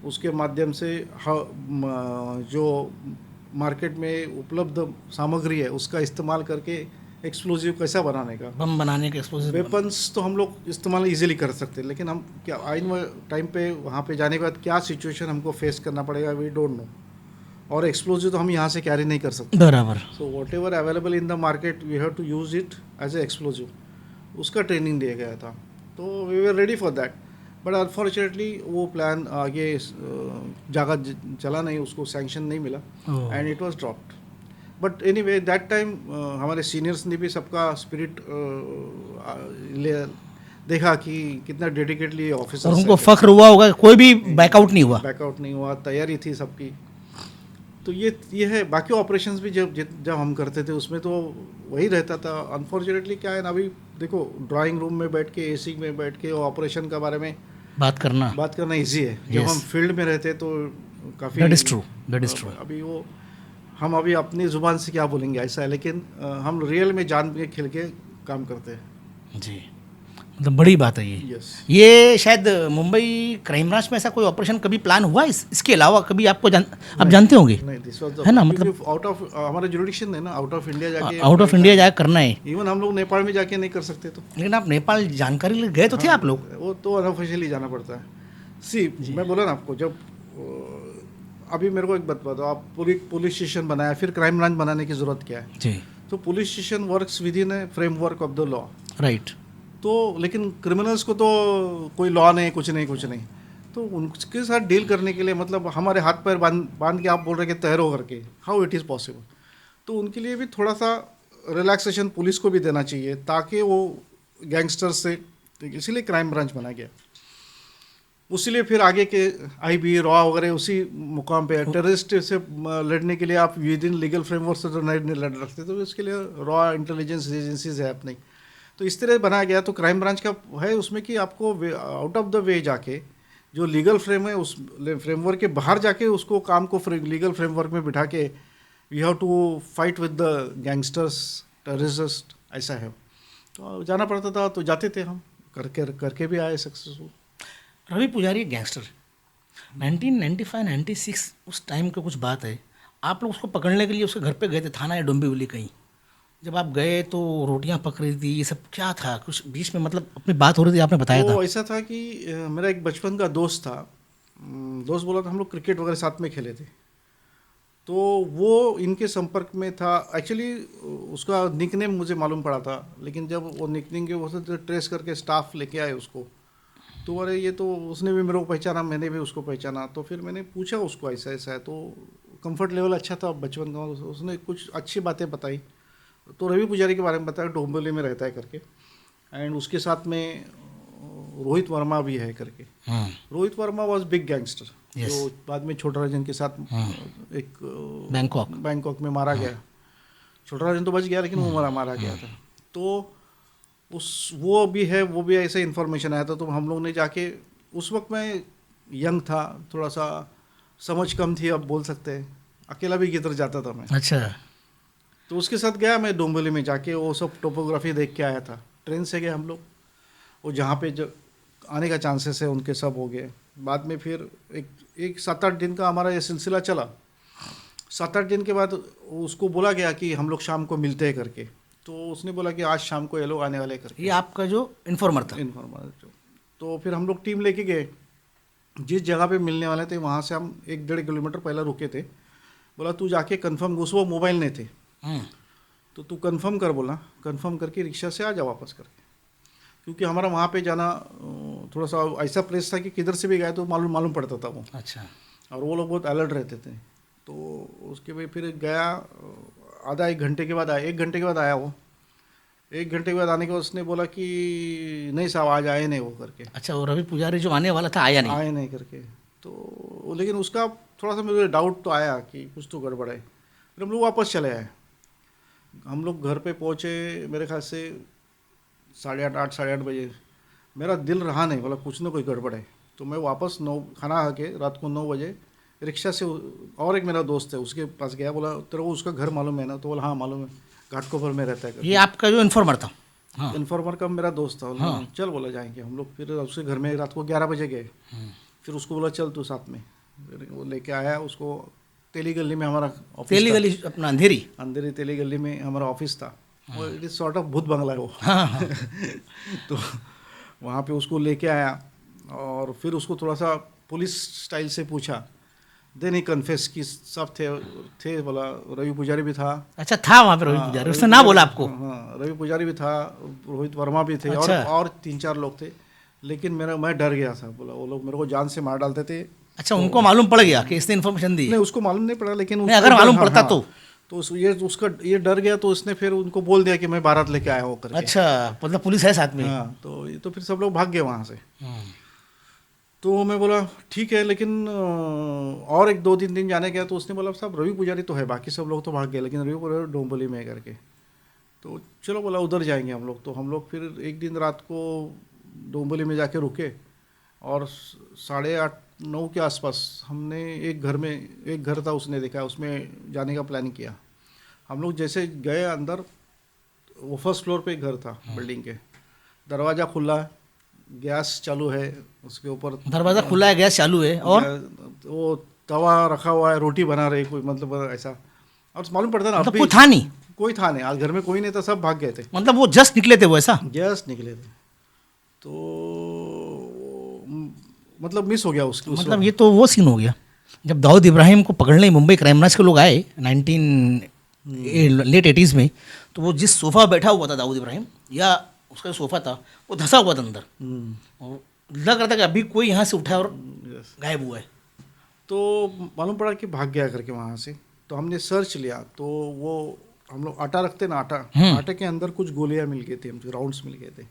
उसके माध्यम से जो मार्केट में उपलब्ध सामग्री है उसका इस्तेमाल करके एक्सप्लोजिव कैसा बनाने का, बम बनाने के एक्सप्लोजिव वेपन्स तो हम लोग इस्तेमाल इजीली कर सकते हैं, लेकिन हम क्या आइन टाइम पे वहाँ पे जाने के बाद क्या सिचुएशन हमको फेस करना पड़ेगा, वी डोंट नो। और एक्सप्लोजिव तो हम यहाँ से कैरी नहीं कर सकते। बराबर। So whatever available in the market we have to use it as a explosive, उसका ट्रेनिंग दिया गया था। तो we were ready for that, but unfortunately वो प्लान आगे जगह चला नहीं, उसको सैंक्शन नहीं मिला, and it was dropped. But anyway that time हमारे सीनियर्स ने भी सबका स्पिरिट देखा कि कितना डेडिकेटली ऑफिसर, और उनको फख्र हुआ होगा, कोई भी बैकआउट नहीं हुआ, तैयारी थी सबकी। तो ये है। बाकी ऑपरेशंस भी जब हम करते थे उसमें तो वही रहता था। अनफॉर्चुनेटली क्या है ना, अभी देखो ड्राइंग रूम में बैठ के, एसी में बैठ के ऑपरेशन के बारे में बात करना इजी है। जब हम फील्ड में रहते तो काफ़ी, दैट इज ट्रू। अभी वो हम अभी अपनी ज़ुबान से क्या बोलेंगे, ऐसा है, लेकिन हम रियल में जान के खेल के काम करते हैं जी। मतलब बड़ी बात है ये। Yes. ये शायद मुंबई क्राइम ब्रांच में ऐसा कोई ऑपरेशन कभी प्लान हुआ इसके अलावा कभी आप जानते होंगे? नहीं, दिस वाज है ना, मतलब आउट ऑफ हमारा जुरिडिक्शन है ना, आउट ऑफ इंडिया जाके करना है। इवन हम लोग नेपाल में जाके नहीं कर सकते। तो लेकिन आप नेपाल जानकारी लिए गए तो थे आप लोग? वो तो अनऑफिशियली जाना पड़ता है। मैं बोला ना आपको, जब अभी मेरे को एक बात बताओ, आप पुलिस स्टेशन बनाया, फिर क्राइम ब्रांच बनाने की जरूरत क्या है जी? तो police station works with in A framework of the law, right. तो लेकिन क्रिमिनल्स को तो कोई लॉ नहीं, कुछ नहीं, तो उनके साथ डील करने के लिए मतलब हमारे हाथ पैर बांध के आप बोल रहे कि तैरो करके, हाउ इट इज़ पॉसिबल। तो उनके लिए भी थोड़ा सा रिलैक्सेशन पुलिस को भी देना चाहिए ताकि वो गैंगस्टर से, इसीलिए क्राइम ब्रांच बनाया गया। उसीलिए फिर आगे के आईबी रॉ वगैरह उसी मुकाम पे टेररिस्ट से लड़ने के लिए आप विद इन लीगल फ्रेमवर्क से तो नहीं लड़ रखते, तो इसके लिए रॉ इंटेलिजेंस एजेंसीज है अपनी। तो इस तरह बनाया गया। तो क्राइम ब्रांच का है उसमें कि आपको आउट ऑफ द वे जाके जो लीगल फ्रेम है उस फ्रेमवर्क के बाहर जाके उसको काम को लीगल फ्रेमवर्क में बिठा के we have to fight with the gangsters terrorist, ऐसा है। तो जाना पड़ता था, तो जाते थे हम, करके भी आए सक्सेसफुल। रवि पुजारी गैंगस्टर 1995-96 उस टाइम की कुछ बात है, आप लोग उसको पकड़ने के लिए उसके घर पे गए थे, थाना या डोंबिवली कहीं। जब आप गए तो रोटियां पक रही थी, ये सब क्या था? कुछ बीच में मतलब अपनी बात हो रही थी, आपने बताया था। तो ऐसा था कि मेरा एक बचपन का दोस्त था, दोस्त बोला था, हम लोग क्रिकेट वगैरह साथ में खेले थे, तो वो इनके संपर्क में था। एक्चुअली उसका निकनेम मुझे मालूम पड़ा था, लेकिन जब वो निकनेम के वो से ट्रेस करके स्टाफ लेके आए उसको, तो अरे ये तो उसने भी मेरे को पहचाना, मैंने भी उसको पहचाना। तो फिर मैंने पूछा उसको ऐसा ऐसा है, तो कंफर्ट लेवल अच्छा था बचपन का, उसने कुछ अच्छी बातें बताई। तो रवि पुजारी के बारे में बताया, डोंबिवली में रहता है करके, एंड उसके साथ में रोहित वर्मा भी है करके। Rohit Verma was big gangster, जो बाद में छोटा राजन के साथ एक बैंकॉक में मारा गया। छोटा राजन तो बच गया, लेकिन वो मारा गया था। तो वो भी है, वो भी ऐसे इन्फॉर्मेशन आया था। तो हम लोग ने जाके, उस वक्त मैं यंग था, थोड़ा सा समझ कम थी, अब बोल सकते हैं, अकेला भी किधर जाता था मैं। अच्छा। तो उसके साथ गया मैं डोंबिवली में, जाके वो सब टोपोग्राफी देख के आया था। ट्रेन से गए हम लोग, वो जहाँ पे जो आने का चांसेस है उनके सब हो गए। बाद में फिर एक 7-8 दिन का हमारा ये सिलसिला चला। 7-8 दिन के बाद उसको बोला गया कि हम लोग शाम को मिलते हैं करके। तो उसने बोला कि आज शाम को ये लोग आने वाले करके। ये आपका जो इन्फॉर्मर था? इन्फॉर्मर। तो फिर हम लोग टीम लेके गए, जिस जगह पे मिलने वाले थे वहाँ से हम 1-1.5 किलोमीटर पहले रुके थे। बोला तू जाके कंफर्म, उस वो मोबाइल नहीं थे, तो तू कंफर्म कर, बोला कंफर्म करके रिक्शा से आ जा वापस करके। क्योंकि हमारा वहाँ पे जाना थोड़ा सा ऐसा प्लेस था कि किधर से भी गए तो मालूम पड़ता था वो। अच्छा। और वो लोग बहुत अलर्ट रहते थे। तो उसके बाद फिर गया, आधा 1 घंटे के बाद आया, 1 घंटे के बाद आया वो। 1 घंटे के बाद आने के बाद उसने बोला कि नहीं साहब आज आए नहीं वो करके। अच्छा, वो रवि पुजारी जो आने वाला था आया नहीं करके। तो लेकिन उसका थोड़ा सा मुझे डाउट तो आया कि कुछ तो गड़बड़ है। फिर हम लोग वापस चले आए। हम लोग घर पे पहुँचे मेरे ख्याल से 8:30 साढ़े 8 बजे। मेरा दिल रहा नहीं, बोला कुछ ना कोई गड़बड़ है। तो मैं वापस खाना खा के रात को 9 बजे रिक्शा से, और एक मेरा दोस्त है उसके पास गया। बोला तेरे को उसका घर मालूम है ना? तो बोला हाँ मालूम है, घाटकोपर में रहता है। ये आपका जो इन्फॉर्मर था? हाँ। इन्फॉर्मर का मेरा दोस्त था। हाँ। चल बोला जाएंगे हम लोग। फिर उसके घर में रात को 11 बजे गए। फिर उसको बोला चल तू साथ में। फिर वो लेके आया उसको। तेली गली में हमारा ऑफिस, तेली गली अपना अंधेरी तेली गली में हमारा ऑफिस था। वो इट इज सॉर्ट ऑफ भूत बंगला है वो। तो वहाँ पे उसको लेके आया और फिर उसको थोड़ा सा पुलिस स्टाइल से पूछा। देन ही कन्फेस कि सब थे। बोला रवि पुजारी भी था। अच्छा, था वहाँ पे रवि पुजारी? उसने ना बोला आपको? हाँ, रवि पुजारी भी था, रोहित वर्मा भी थे। अच्छा। और 3-4 लोग थे। लेकिन मैं डर गया था। बोला वो लोग मेरे को जान से मार डालते थे। अच्छा, उनको मालूम पड़ गया कि इसने इन्फॉर्मेशन दी? नहीं, उसको मालूम नहीं पड़ा, लेकिन अगर मालूम पड़ता तो ये डर गया। तो उसने फिर उनको बोल दिया कि मैं बारात लेके आया हूँ करके। अच्छा, मतलब पुलिस है साथ में? हाँ। तो फिर सब लोग भाग गए वहाँ से। तो मैं बोला ठीक है, लेकिन और 1-2 दिन जाने गया तो उसने बोला साहब रवि पुजारी तो है, बाकी सब लोग तो भाग गए, लेकिन रवि पुजारी डोंबिवली में करके। तो चलो बोला उधर जाएंगे हम लोग। तो हम लोग फिर एक दिन रात को डोंबिवली में जाके रुके और 8:30-9 के आसपास हमने एक घर था उसने देखा, उसमें जाने का प्लान किया। हम लोग जैसे गए अंदर, वो फर्स्ट फ्लोर पे एक घर था बिल्डिंग के। दरवाज़ा खुला है, गैस चालू है उसके ऊपर। दरवाज़ा खुला है, गैस चालू है, और वो तवा रखा हुआ है, रोटी बना रहे कोई, मतलब ऐसा। और मालूम पड़ता ना, मतलब कोई था नहीं, आज घर में कोई नहीं था, सब भाग गए थे। मतलब वो जस्ट निकले थे? वो ऐसा जस्ट निकले थे। तो मतलब मिस हो गया उसको। मतलब ये तो वो सीन हो गया जब दाऊद इब्राहिम को पकड़ने मुंबई क्राइम ब्रांच के लोग आए लेट 80s में। तो वो जिस सोफ़ा बैठा हुआ था दाऊद इब्राहिम, या उसका सोफ़ा था, वो धंसा हुआ था अंदर, और लग रहा था कि अभी कोई यहाँ से उठा और गायब हुआ है। तो मालूम पड़ा कि भाग गया करके वहाँ से। तो हमने सर्च लिया, तो वो हम लोग आटा रखते ना, आटे के अंदर कुछ गोलियां मिल गई थी, हमको राउंड्स मिल गए थे।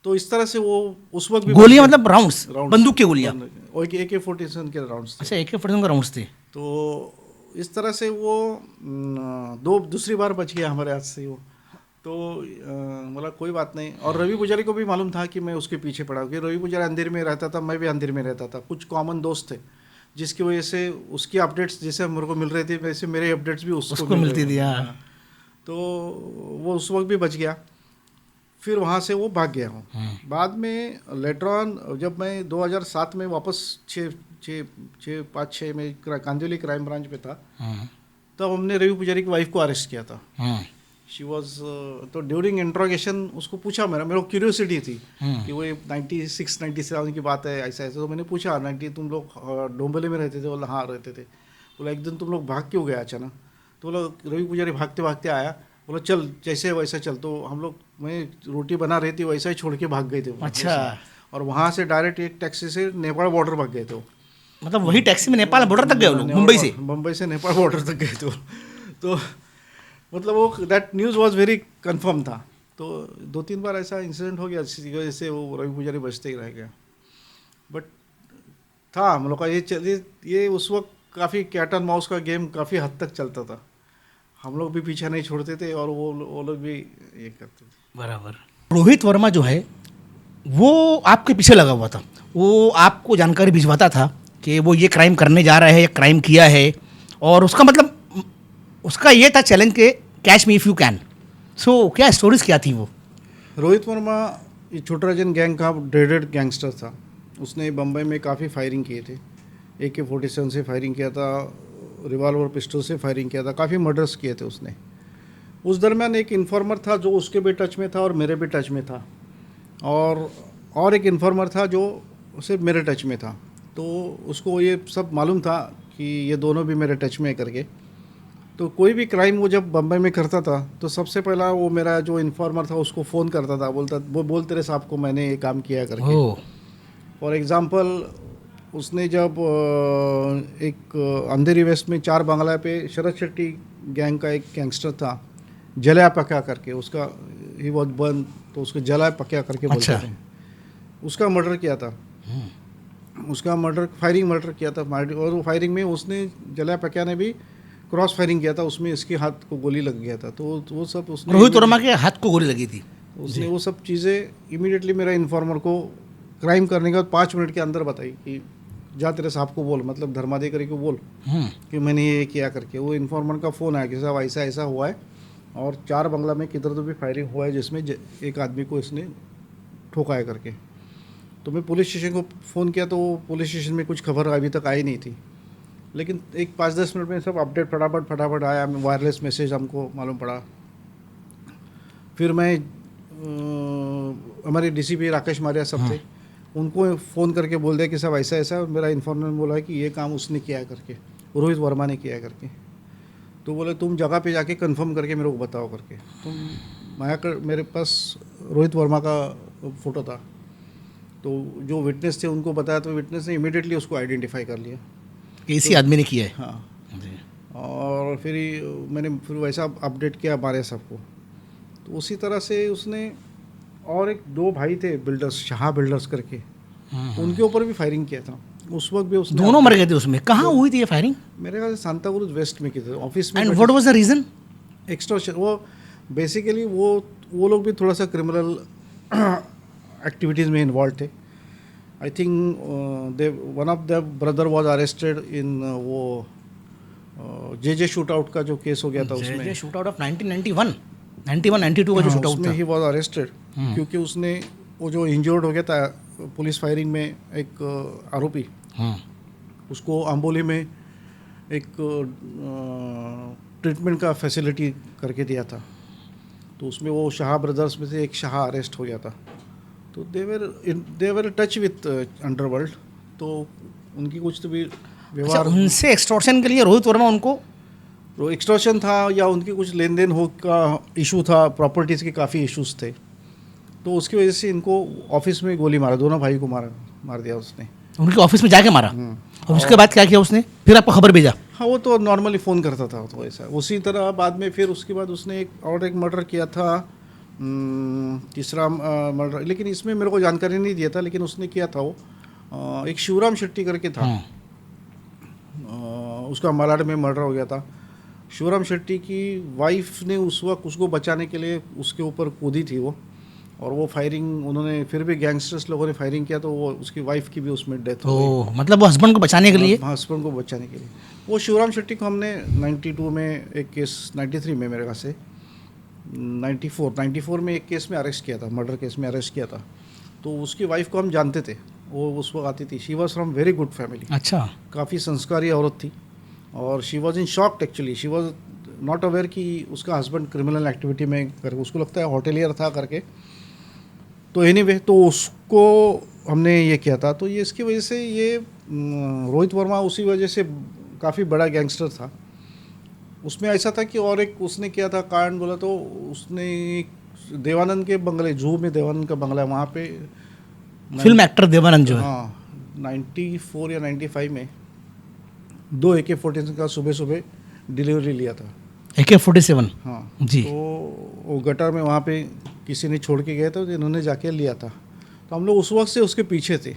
तो इस तरह से वो उस वक्त भी गोलियां मतलब राउंड्स, बंदूक की गोलियां? AK-47 के राउंड्स थे। अच्छा, AK-47 के राउंड्स थे। तो इस तरह से वो दूसरी बार बच गया हमारे हाथ से वो। तो बोला कोई बात नहीं। और रवि पुजारी को भी मालूम था कि मैं उसके पीछे पड़ा, क्योंकि रवि पुजारी अंधेर में रहता था, मैं भी अंधेर में रहता था, कुछ कॉमन दोस्त थे, जिसकी वजह से उसकी अपडेट्स जैसे मेरे को मिल रहे थे वैसे मेरे अपडेट्स भी उसको मिलती थी। हाँ। तो वो उस वक्त भी बच गया। फिर वहाँ से वो भाग गया हूँ। बाद में लेटर ऑन जब मैं 2007 में वापस 5-6 में कांदिवली क्राइम ब्रांच में था, तब हमने रवि पुजारी की वाइफ को अरेस्ट किया था। शी वॉज तो ड्यूरिंग इंट्रोगेशन उसको पूछा, मेरे को क्यूरियोसिटी थी कि वो 96-97 की बात है, ऐसा ऐसा। तो मैंने पूछा 90 तुम लोग डोंबले में रहते थे? बोला हाँ रहते थे। बोला एक दिन तुम लोग भाग क्यों गए अचानक? तो बोला रवि पुजारी भागते भागते आया, बोला चल जैसे वैसा चल। तो हम लोग, मैं रोटी बना रही थी वैसा ही छोड़ के भाग गए थे। अच्छा। और वहाँ से डायरेक्ट एक टैक्सी से नेपाल बॉर्डर भाग गए थे। मतलब वही टैक्सी में नेपाल बॉर्डर तक गए लोग, मुंबई से नेपाल बॉर्डर तक गए। तो मतलब वो that news was very confirm था। तो 2-3 बार ऐसा इंसिडेंट हो गया जिसकी वजह से वो रवि पुजारी बचते ही रह गया। बट था हम लोग का ये उस वक्त काफ़ी कैट एंड माउस का गेम काफ़ी हद तक चलता था। हम लोग भी पीछा नहीं छोड़ते थे और वो लोग भी ये करते थे। बराबर। रोहित वर्मा जो है वो आपके पीछे लगा हुआ था, वो आपको जानकारी भिजवाता था कि वो ये क्राइम करने जा रहा है या क्राइम किया है, और उसका मतलब उसका ये था चैलेंज के catch me if you can. So क्या स्टोरीज क्या थी वो? रोहित वर्मा ये छोटराजन गैंग का ड्रेडेड गैंगस्टर था। उसने बम्बई में काफ़ी फायरिंग किए थे, AK-47 से फायरिंग किया था, रिवॉल्वर पिस्टल से फायरिंग किया था, काफ़ी मर्डर्स किए थे उसने। उस दरमियान एक इन्फॉर्मर था जो उसके भी टच में था और मेरे भी टच में था, और एक इन्फॉर्मर था जो सिर्फ मेरे टच में था। तो उसको ये सब मालूम था कि ये दोनों भी मेरे टच में करके। तो कोई भी क्राइम वो जब बम्बई में करता था तो सबसे पहला वो मेरा जो इन्फॉर्मर था उसको फ़ोन करता था, बोल तेरे साहब को मैंने ये काम किया करके। फॉर एग्ज़ाम्पल उसने जब एक अंधेरी वेस्ट में 4 बांग्ला पे शरद शेट्टी गैंग का एक गैंगस्टर था, जलाया पका करके, उसका ही वॉज बर्न, तो उसको जलाया पका करके बोलते थे। उसका मर्डर किया था, उसका फायरिंग मर्डर किया था। और वो फायरिंग में उसने, जलाया पका ने भी क्रॉस फायरिंग किया था, उसमें इसके हाथ को गोली लग गया था। तो वो सब उसने, रोहित वर्मा के हाथ को गोली लगी थी। उसने वो सब चीज़ें इमीडिएटली मेरा इन्फॉर्मर को क्राइम करने के बाद 5 मिनट के अंदर बताई कि जा तेरे साहब को बोल, मतलब धर्माधिकारी को बोल कि मैंने ये किया करके। वो इन्फॉर्मर का फ़ोन आया कि साहब ऐसा ऐसा हुआ है और 4 बंगला में किधर तो भी फायरिंग हुआ है जिसमें एक आदमी को इसने ठोकाया करके। तो मैं पुलिस स्टेशन को फ़ोन किया तो पुलिस स्टेशन में कुछ खबर अभी तक आई नहीं थी, लेकिन एक 5-10 मिनट में सब अपडेट फटाफट आया, वायरलेस मैसेज हमको मालूम पड़ा। फिर मैं हमारे DCP राकेश मारिया सब थे, उनको फ़ोन करके बोल दिया कि सब ऐसा ऐसा, मेरा इन्फॉर्मर बोला है कि ये काम उसने किया करके, रोहित वर्मा ने किया करके। तो बोले तुम जगह पे जाके कंफर्म करके मेरे को बताओ करके। तो मेरे पास रोहित वर्मा का फ़ोटो था, तो जो विटनेस थे उनको बताया, तो विटनेस ने इमीडिएटली उसको आइडेंटिफाई कर लिया कि इसी आदमी ने किया है। हाँ। और फिर मैंने वैसा अपडेट किया हमारे सबको। तो उसी तरह से उसने, और एक 2 भाई थे बिल्डर्स, शाह बिल्डर्स करके, उनके ऊपर भी फायरिंग किया था। उस वक्त भी उसने, दोनों मर गए थे उसमें। कहाँ हुई थी ये फायरिंग? मेरे ख्याल से सांता क्रूज वेस्ट में की थी, ऑफिस में। And what was the reason? Extortion. वो बेसिकली वो लोग भी थोड़ा सा क्रिमिनल एक्टिविटीज़ में इन्वॉल्व थे। I think one of the brother was arrested in वो JJ शूट आउट का जो केस हो गया था उसमें, JJ शूट आउट ऑफ 1991-92 का जो शूट आउट था, उसमें ही वाज अरेस्टेड क्योंकि उसने वो जो इंजर्ड हो गया था पुलिस फायरिंग में, एक आरोपी, उसको अम्बोली में एक ट्रीटमेंट का फैसिलिटी करके दिया था। तो उसमें वो शाह ब्रदर्स में से एक शाह अरेस्ट हो गया था। तो दे वर टच विथ अंडरवर्ल्ड, तो उनकी कुछ तो भी व्यवहार, उनसे एक्सटॉर्शन के लिए रोहित वर्मा उनको, तो एक्सटॉर्शन था या उनकी कुछ लेन देन हो का इशू था, प्रॉपर्टीज़ के काफ़ी इश्यूज थे। तो उसकी वजह से इनको ऑफिस में गोली मारा, दोनों भाई को मार दिया उसने, उनके ऑफिस में जाके मारा। और उसके बाद क्या किया उसने? फिर आपको खबर भेजा? हाँ, वो तो नॉर्मली फ़ोन करता था, तो ऐसा उसी तरह बाद में फिर उसके बाद उसने एक मर्डर किया था, तीसरा मर्डर, लेकिन इसमें मेरे को जानकारी नहीं दिया था, लेकिन उसने किया था वो एक शिवराम शेट्टी करके था। उसका मालाड में मर्डर हो गया था। शिवराम शेट्टी की वाइफ ने उस वक्त उसको बचाने के लिए उसके ऊपर कूदी थी वो, और वो फायरिंग उन्होंने फिर भी गैंगस्टर्स लोगों ने फायरिंग किया, तो वो उसकी वाइफ की भी उसमें डेथ हो गई। मतलब वो हस्बैंड को बचाने के लिए? हस्बैंड को बचाने के लिए। वो शिवराम शेट्टी को हमने 92 में एक केस, 93 में मेरे ख्याल से 94 में एक केस में अरेस्ट किया था, मर्डर केस में अरेस्ट किया था। तो उसकी वाइफ को हम जानते थे, वो उस वक्त आती थी। She was from very good family. अच्छा। काफ़ी संस्कारी औरत थी, और she was in shocked actually. She was not aware कि उसका हस्बैंड क्रिमिनल एक्टिविटी में करके, उसको लगता है होटेलियर था करके। तो एनीवे, तो उसको हमने ये किया था। तो ये इसकी वजह से ये रोहित वर्मा उसी वजह से काफ़ी बड़ा गैंगस्टर था। उसमें ऐसा था कि और एक उसने किया था कांड बोला, तो उसने देवानंद के बंगले, जूहू में देवानंद का बंगला है, वहाँ पे फिल्म एक्टर देवानंद जो है, हाँ, 94 या 95 में 2 AK-47 का सुबह सुबह डिलीवरी लिया था। AK-47? हाँ जी। तो वो गटर में वहाँ पे किसी ने छोड़ के गया था, तो इन्होंने जाके लिया था। तो हम लोग उस वक्त से उसके पीछे थे।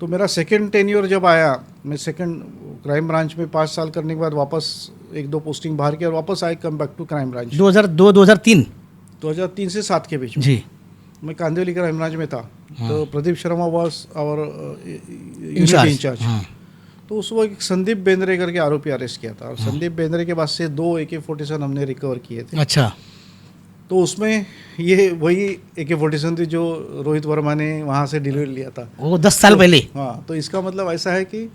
तो मेरा सेकंड टेन्योर जब आया, मैं सेकंड क्राइम ब्रांच में 5 साल करने के बाद वापस 1-2 पोस्टिंग बाहर किया और वापस I come back to crime branch 2002-2003? 2003 से 7 के बीच में जी। मैं कांदिवली क्राइम ब्रांच में था। तो Pradeep Sharma was our incharge. तो उस वक्त संदीप बेंद्रे करके आरोपी अरेस्ट किया था, और संदीप बेंद्रे के पास से 2 AK-47 हमने रिकवर किए थे। अच्छा। तो उसमें ये वही AK-47 थी जो रोहित वर्मा ने वहाँ से डिलीवरी लिया था, वो 10 साल पहले। हाँ, तो इसका मतलब ऐसा है कि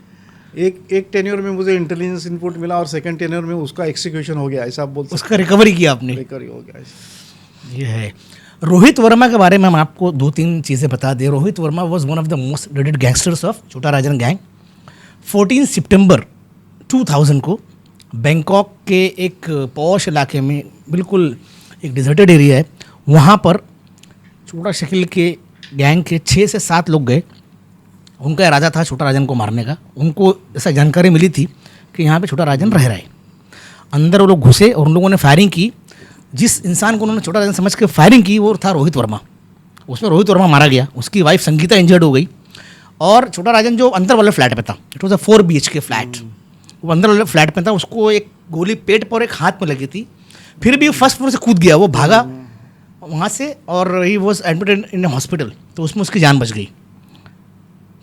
एक टेन्योर में मुझे इंटेलिजेंस इनपुट मिला, और सेकंड टेन्योर में उसका एग्जीक्यूशन हो गया, ऐसा आप बोल सकते उसका रिकवरी किया आपने? रिकवरी हो गया ऐसा। ये है। रोहित वर्मा के बारे में हम आपको 2-3 चीज़ें बता दें। Rohit Verma was one of the most dreaded gangsters of छोटा राजन गैंग। 14 सितंबर 2000 को बैंकॉक के एक पॉश इलाके में, बिल्कुल एक डिजर्टेड एरिया है, वहाँ पर छोटा शकील के गैंग के 6 से 7 लोग गए। उनका इरादा था छोटा राजन को मारने का। उनको ऐसा जानकारी मिली थी कि यहाँ पे छोटा राजन रह रहा है। अंदर वो लोग घुसे और उन लोगों ने फायरिंग की। जिस इंसान को उन्होंने छोटा राजन समझ के फायरिंग की वो था रोहित वर्मा। उसमें रोहित वर्मा मारा गया, उसकी वाइफ संगीता इंजर्ड हो गई, और छोटा राजन जो अंदर वाले फ्लैट पे था, it was a 4 BHK flat, वो अंदर वाले फ्लैट पे था, उसको एक गोली पेट पर और एक हाथ में लगी थी। फिर भी फर्स्ट फ्लोर से कूद गया, वो भागा वहाँ से, और he was admitted in hospital, तो उसमें उसकी जान बच गई।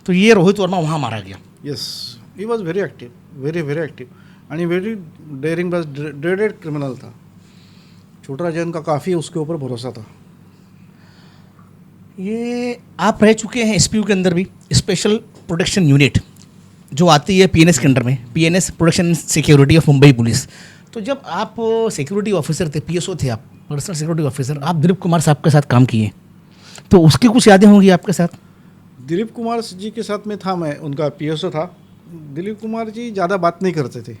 तो ये रोहित वर्मा वहाँ मारा गया। Yes, he was very active, very very active, and very dairying, बस ड्रेडेड क्रिमिनल था। छोटा राजन का काफ़ी उसके ऊपर भरोसा था। ये आप रह चुके हैं SPU के अंदर भी, स्पेशल प्रोटेक्शन यूनिट जो आती है PNS के अंडर में, PNS protection security of Mumbai police. तो जब आप सिक्योरिटी ऑफिसर थे, PSO थे आप, पर्सनल सिक्योरिटी ऑफिसर, आप दिलीप कुमार साहब के साथ काम किए, तो उसकी कुछ यादें होंगी आपके साथ? दिलीप कुमार जी के साथ में था, मैं उनका PSO था। दिलीप कुमार जी ज़्यादा बात नहीं करते थे,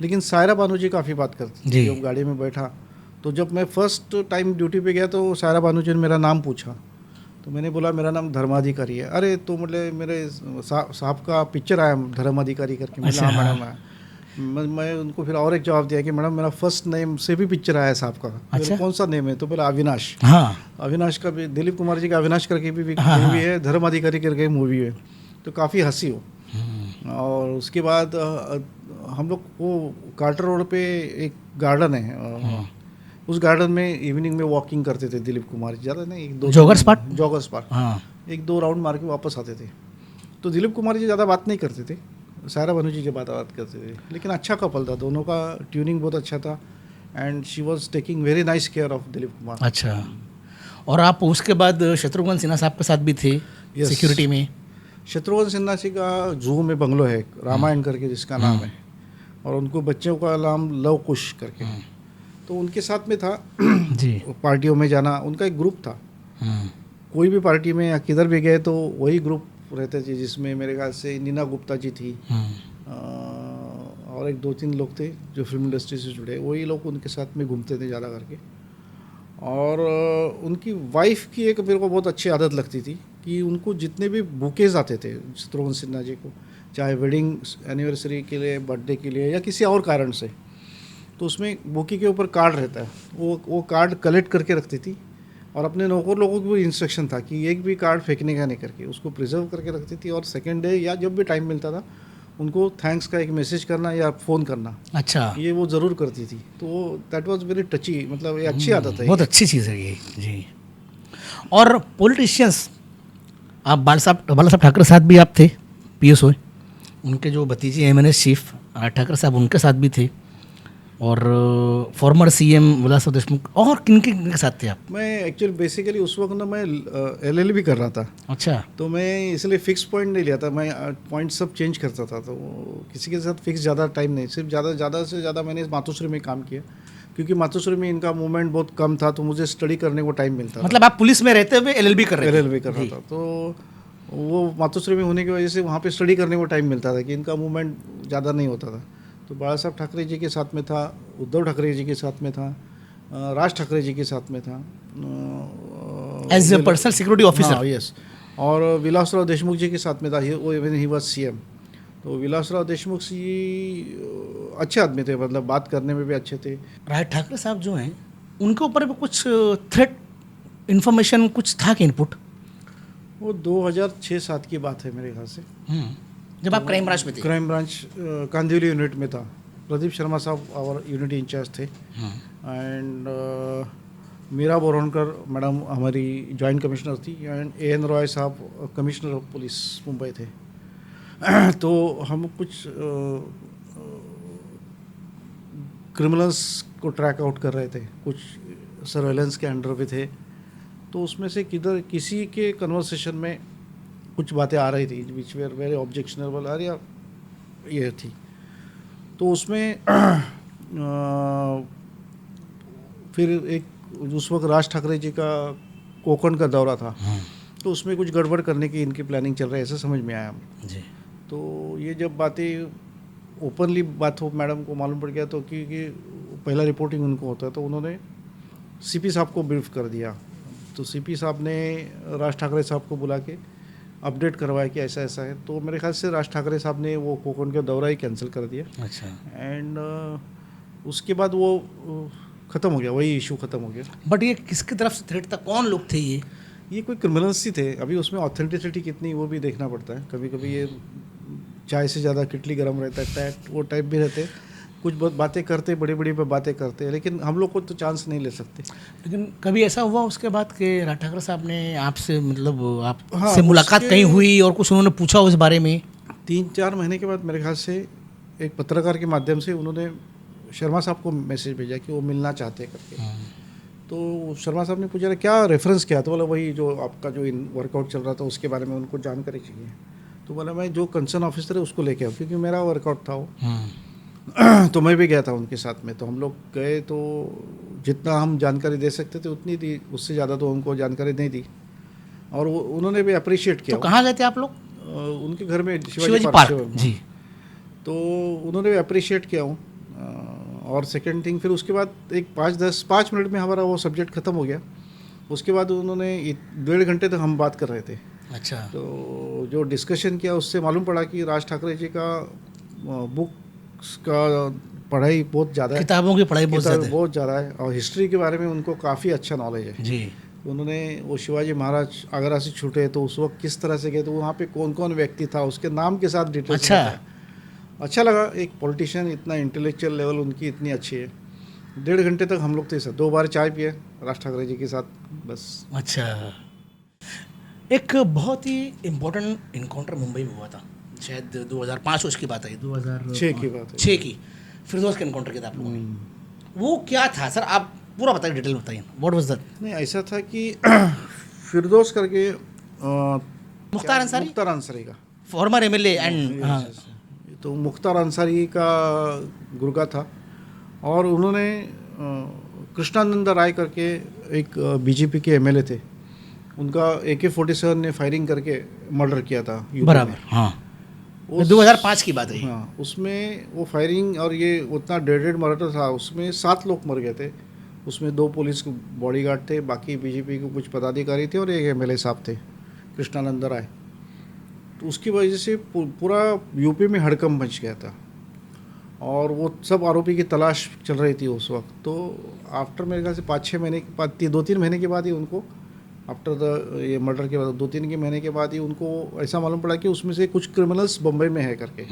लेकिन सायरा बानू जी काफ़ी बात करते थे। जब गाड़ी में बैठा, तो जब मैं फर्स्ट टाइम ड्यूटी पे गया तो सायरा बानू जी ने मेरा नाम पूछा, तो मैंने बोला मेरा नाम धर्माधिकारी है। अरे तो मतलब मेरे साहब का पिक्चर आया धर्माधिकारी करके। अच्छा, हाँ। मैं उनको फिर और एक जवाब दिया कि मैडम मेरा फर्स्ट नेम से भी पिक्चर आया साहब का। अच्छा? कौन सा नेम है? तो बोला अविनाश। हाँ, अविनाश का भी, दिलीप कुमार जी का अविनाश करके भी मूवी है, धर्माधिकारी करके मूवी है। तो काफ़ी हंसी हो। और उसके बाद हम लोग वो कार्टर रोड पे एक गार्डन है, उस गार्डन में इवनिंग में वॉकिंग करते थे दिलीप कुमार जी। ज़्यादा नहीं, 1-2 जॉगर्स पार्क, हाँ, 1-2 राउंड मार के वापस आते थे। तो दिलीप कुमार जी ज़्यादा बात नहीं करते थे, सायरा बानू जी बात करते थे, लेकिन अच्छा कपल था, दोनों का ट्यूनिंग बहुत अच्छा था, and she was taking very nice care of Dilip Kumar. अच्छा। और आप उसके बाद शत्रुघ्न सिन्हा साहब के साथ भी थे सिक्योरिटी में? शत्रुघ्न सिन्हा जी का जूहू में बंगलो है, रामायण करके जिसका नाम है, और उनको बच्चों का नाम लव कुश करके। तो उनके साथ में था जी, पार्टियों में जाना, उनका एक ग्रुप था। कोई भी पार्टी में या किधर भी गए तो वही ग्रुप रहते थे, जिसमें मेरे ख्याल से नीना गुप्ता जी थी, और एक 2-3 लोग थे जो फिल्म इंडस्ट्री से जुड़े, वही लोग उनके साथ में घूमते थे ज़्यादा करके। और उनकी वाइफ की एक मेरे को बहुत अच्छी आदत लगती थी कि उनको जितने भी बुकेज आते थे शत्रुघ्न सिन्हा जी को, चाहे वेडिंग एनिवर्सरी के लिए, बर्थडे के लिए या किसी और कारण से, तो उसमें बोकी के ऊपर कार्ड रहता है, वो कार्ड कलेक्ट करके रखती थी और अपने नौकर लोगों को भी इंस्ट्रक्शन था कि एक भी कार्ड फेंकने का नहीं करके उसको प्रिजर्व करके रखती थी, और सेकेंड डे या जब भी टाइम मिलता था उनको थैंक्स का एक मैसेज करना या फ़ोन करना, अच्छा, ये वो ज़रूर करती थी। तो दैट वाज वेरी टची, मतलब ये अच्छी आदत है। बहुत अच्छी चीज़ है ये जी। और पॉलिटिशियंस, आप बाला साहब ठाकरे साहब भी आप थे PSO, उनके जो भतीजे एमएनएस चीफ ठाकरे साहब उनके साथ भी थे, और फॉर्मर CM विलासराव देशमुख, और किन किन के साथ थे आप? मैं एक्चुअली बेसिकली उस वक्त ना मैं LLB कर रहा था, अच्छा, तो मैं इसलिए फिक्स पॉइंट नहीं लिया था, मैं पॉइंट सब चेंज करता था, तो किसी के साथ फिक्स ज़्यादा टाइम नहीं, सिर्फ ज़्यादा से ज़्यादा मैंने मातोश्री में काम किया, क्योंकि मातोश्री में इनका मूवमेंट बहुत कम था, तो मुझे स्टडी करने को टाइम मिलता मतलब आप पुलिस में रहते हुए LLB कर रहे थे? LLB कर रहा था, तो वो मातोश्री में होने की वजह से वहाँ पे स्टडी करने को टाइम मिलता था कि इनका मूवमेंट ज़्यादा नहीं होता था। तो बाला साहब ठाकरे जी के साथ में था, उद्धव ठाकरे जी के साथ में था, राज ठाकरे जी के साथ में था, as a personal security officer. Yes, और विलासराव देशमुख जी के साथ में था, वो इवन ही वाज CM। तो विलासराव देशमुख जी अच्छे आदमी थे, मतलब बात करने में भी अच्छे थे। राज ठाकरे साहब जो हैं उनके ऊपर भी कुछ थ्रेट इन्फॉर्मेशन कुछ था कि इनपुट? वो 2006-07 की बात है मेरे ख्याल से, जब आप क्राइम ब्रांच में थे? क्राइम ब्रांच कांदिवली यूनिट में था। प्रदीप शर्मा साहब और यूनिट इंचार्ज थे, एंड मीरा बोरनकर मैडम हमारी जॉइंट कमिश्नर थी, एंड AN रॉय साहब कमिश्नर ऑफ पुलिस मुंबई थे। तो हम कुछ क्रिमिनल्स को ट्रैक आउट कर रहे थे, कुछ सर्वेलेंस के अंडर पे थे, तो उसमें से किसी के कन्वर्सेशन में कुछ बातें आ रही थी विच वेर वेरी ऑब्जेक्शनेबल आ या ये थी, तो उसमें फिर एक उस वक्त राज ठाकरे जी का कोकण का दौरा था, तो उसमें कुछ गड़बड़ करने की इनकी प्लानिंग चल रही है, ऐसा समझ में आया जी। तो ये जब बातें ओपनली बात हो, मैडम को मालूम पड़ गया, तो कि पहला रिपोर्टिंग उनको होता है, तो उन्होंने CP साहब को ब्रीफ कर दिया। तो CP साहब ने राज ठाकरे साहब को बुला के अपडेट करवाया कि ऐसा ऐसा है, तो मेरे ख्याल से राज ठाकरे साहब ने वो कोकण का दौरा ही कैंसिल कर दिया। अच्छा, एंड उसके बाद वो ख़त्म हो गया, वही इशू ख़त्म हो गया। बट ये किसकी तरफ से थ्रेट था, कौन लोग थे ये? कोई क्रिमिनल्स ही थे, अभी उसमें ऑथेंटिसिटी कितनी वो भी देखना पड़ता है, कभी कभी ये चाय से ज़्यादा किटली गर्म रहता है, टैट वो टाइप भी रहते, कुछ बहुत बातें करते, बड़ी बड़ी बातें करते हैं, लेकिन हम लोग को तो चांस नहीं ले सकते। लेकिन कभी ऐसा हुआ उसके बाद कि राज ठाकरे साहब ने आपसे, मतलब आप हाँ, से मुलाकात कहीं हुई और कुछ उन्होंने पूछा उस बारे में? 3-4 महीने के बाद मेरे ख्याल से एक पत्रकार के माध्यम से उन्होंने शर्मा साहब को मैसेज भेजा कि वो मिलना चाहते हैं करके। तो शर्मा साहब ने पूछा क्या रेफरेंस किया, तो बोला वही जो आपका जो वर्कआउट चल रहा था उसके बारे में उनको जानकारी चाहिए। तो बोला मैं जो कंसर्न ऑफिसर है उसको लेके आऊँ, क्योंकि मेरा वर्कआउट था वो। तो मैं भी गया था उनके साथ में, तो हम लोग गए, तो जितना हम जानकारी दे सकते थे उतनी दी, उससे ज़्यादा तो उनको जानकारी नहीं दी, और वो उन्होंने भी अप्रिशिएट किया। तो कहाँ गए थे आप लोग? उनके घर में शिवाजी पार्क जी। तो उन्होंने भी अप्रिशिएट किया हूँ। और सेकंड थिंग, फिर उसके बाद एक 5 मिनट में हमारा वो सब्जेक्ट ख़त्म हो गया। उसके बाद उन्होंने 1.5 घंटे तक हम बात कर रहे थे। अच्छा। तो जो डिस्कशन किया उससे मालूम पड़ा कि राज ठाकरे जी का बुक्स का पढ़ाई बहुत ज़्यादा है, किताबों की पढ़ाई बहुत ज़्यादा है, और हिस्ट्री के बारे में उनको काफ़ी अच्छा नॉलेज है जी। उन्होंने वो शिवाजी महाराज आगरा से छूटे तो उस वक्त किस तरह से गए, तो वहाँ पे कौन कौन व्यक्ति था उसके नाम के साथ डिटेल्स। अच्छा लगा, एक पॉलिटिशियन इतना इंटेलेक्चुअल लेवल उनकी इतनी अच्छी है। 1.5 घंटे तक हम लोग थे सर, 2 बार चाय पिए राज ठाकरे जी के साथ बस। अच्छा, एक बहुत ही इम्पोर्टेंट इनकाउंटर मुंबई में हुआ था, शायद 2005 उसकी बात है, 2006 की बात है, 6 की, फिरदौस के इनकाउंटर किया था आप लोगों ने। वो क्या था सर, आप पूरा बताइए, डिटेल में बताइए, व्हाट वाज दैट? नहीं, ऐसा था कि फिरदौस करके मुख्तार अंसारी का फॉर्मर MLA एंड, तो मुख्तार अंसारी का गुर्गा था, और उन्होंने कृष्णानंद राय करके एक BJP के MLA थे, उनका AK-47 ने फायरिंग करके मर्डर किया था। बराबर, हाँ, 2005 की बात है। हाँ, उसमें वो फायरिंग और ये उतना डेडेड मर्डर था, उसमें 7 लोग मर गए थे। उसमें 2 पुलिस के बॉडीगार्ड थे, बाकी BJP के कुछ पदाधिकारी थे, और एक MLA साहब थे कृष्णानंद राय। तो उसकी वजह से पूरा यूपी में हड़कंप मच गया था और वो सब आरोपी की तलाश चल रही थी उस वक्त। तो आफ्टर मेरे ख्याल से 5-6 महीने के बाद 2-3 महीने के बाद ही उनको आफ्टर द ये मर्डर के बाद 2-3 के महीने के बाद ही उनको ऐसा मालूम पड़ा कि उसमें से कुछ क्रिमिनल्स बम्बई में है करके।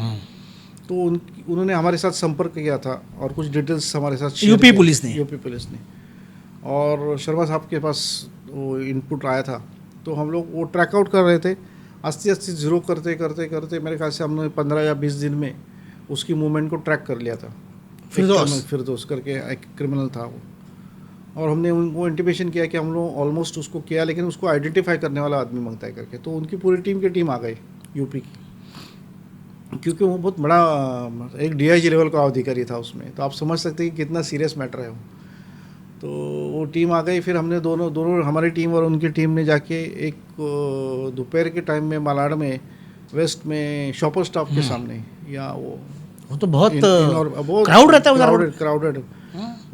तो उन्होंने हमारे साथ संपर्क किया था और कुछ डिटेल्स हमारे साथ शेयर यूपी किया। पुलिस ने? यूपी पुलिस ने। और शर्मा साहब के पास वो इनपुट आया था तो हम लोग वो ट्रैक आउट कर रहे थे। आस्ते आस्ते ज़ीरो करते करते करते मेरे ख्याल से हमने 15 या 20 दिन में उसकी मूवमेंट को ट्रैक कर लिया था। फिरदौस करके एक क्रिमिनल था वो, और हमने उनको इंटीमेशन किया कि हम लोग ऑलमोस्ट उसको किया, लेकिन उसको आइडेंटिफाई करने वाला आदमी मांगता है करके। तो उनकी पूरी टीम आ गई यूपी की, क्योंकि वो बहुत बड़ा एक डीआईजी लेवल का अधिकारी था उसमें। तो आप समझ सकते हैं कि कितना सीरियस मैटर है वो। तो वो टीम आ गई। फिर हमने दोनों हमारी टीम और उनकी टीम ने जाके एक दोपहर के टाइम में मालाड में वेस्ट में शॉपर स्टॉप के सामने, या वो तो बहुत बहुत क्राउड रहता है उधर, क्राउडेड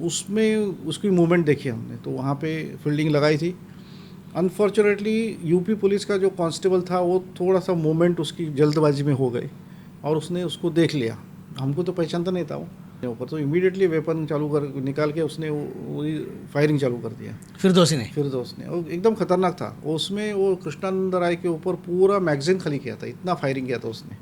उसमें उसकी मूवमेंट देखी हमने। तो वहाँ पे फील्डिंग लगाई थी। अनफॉर्चुनेटली यूपी पुलिस का जो कांस्टेबल था वो थोड़ा सा मूवमेंट उसकी जल्दबाजी में हो गई और उसने उसको देख लिया। हमको तो पहचानता नहीं था वो ऊपर। तो इमीडिएटली वेपन निकाल के उसने वो फायरिंग चालू कर दिया। फिरदौस ने वो एकदम खतरनाक था। उसमें वो कृष्णानंद राय के ऊपर पूरा मैगजीन खाली किया था, इतना फायरिंग किया था उसने।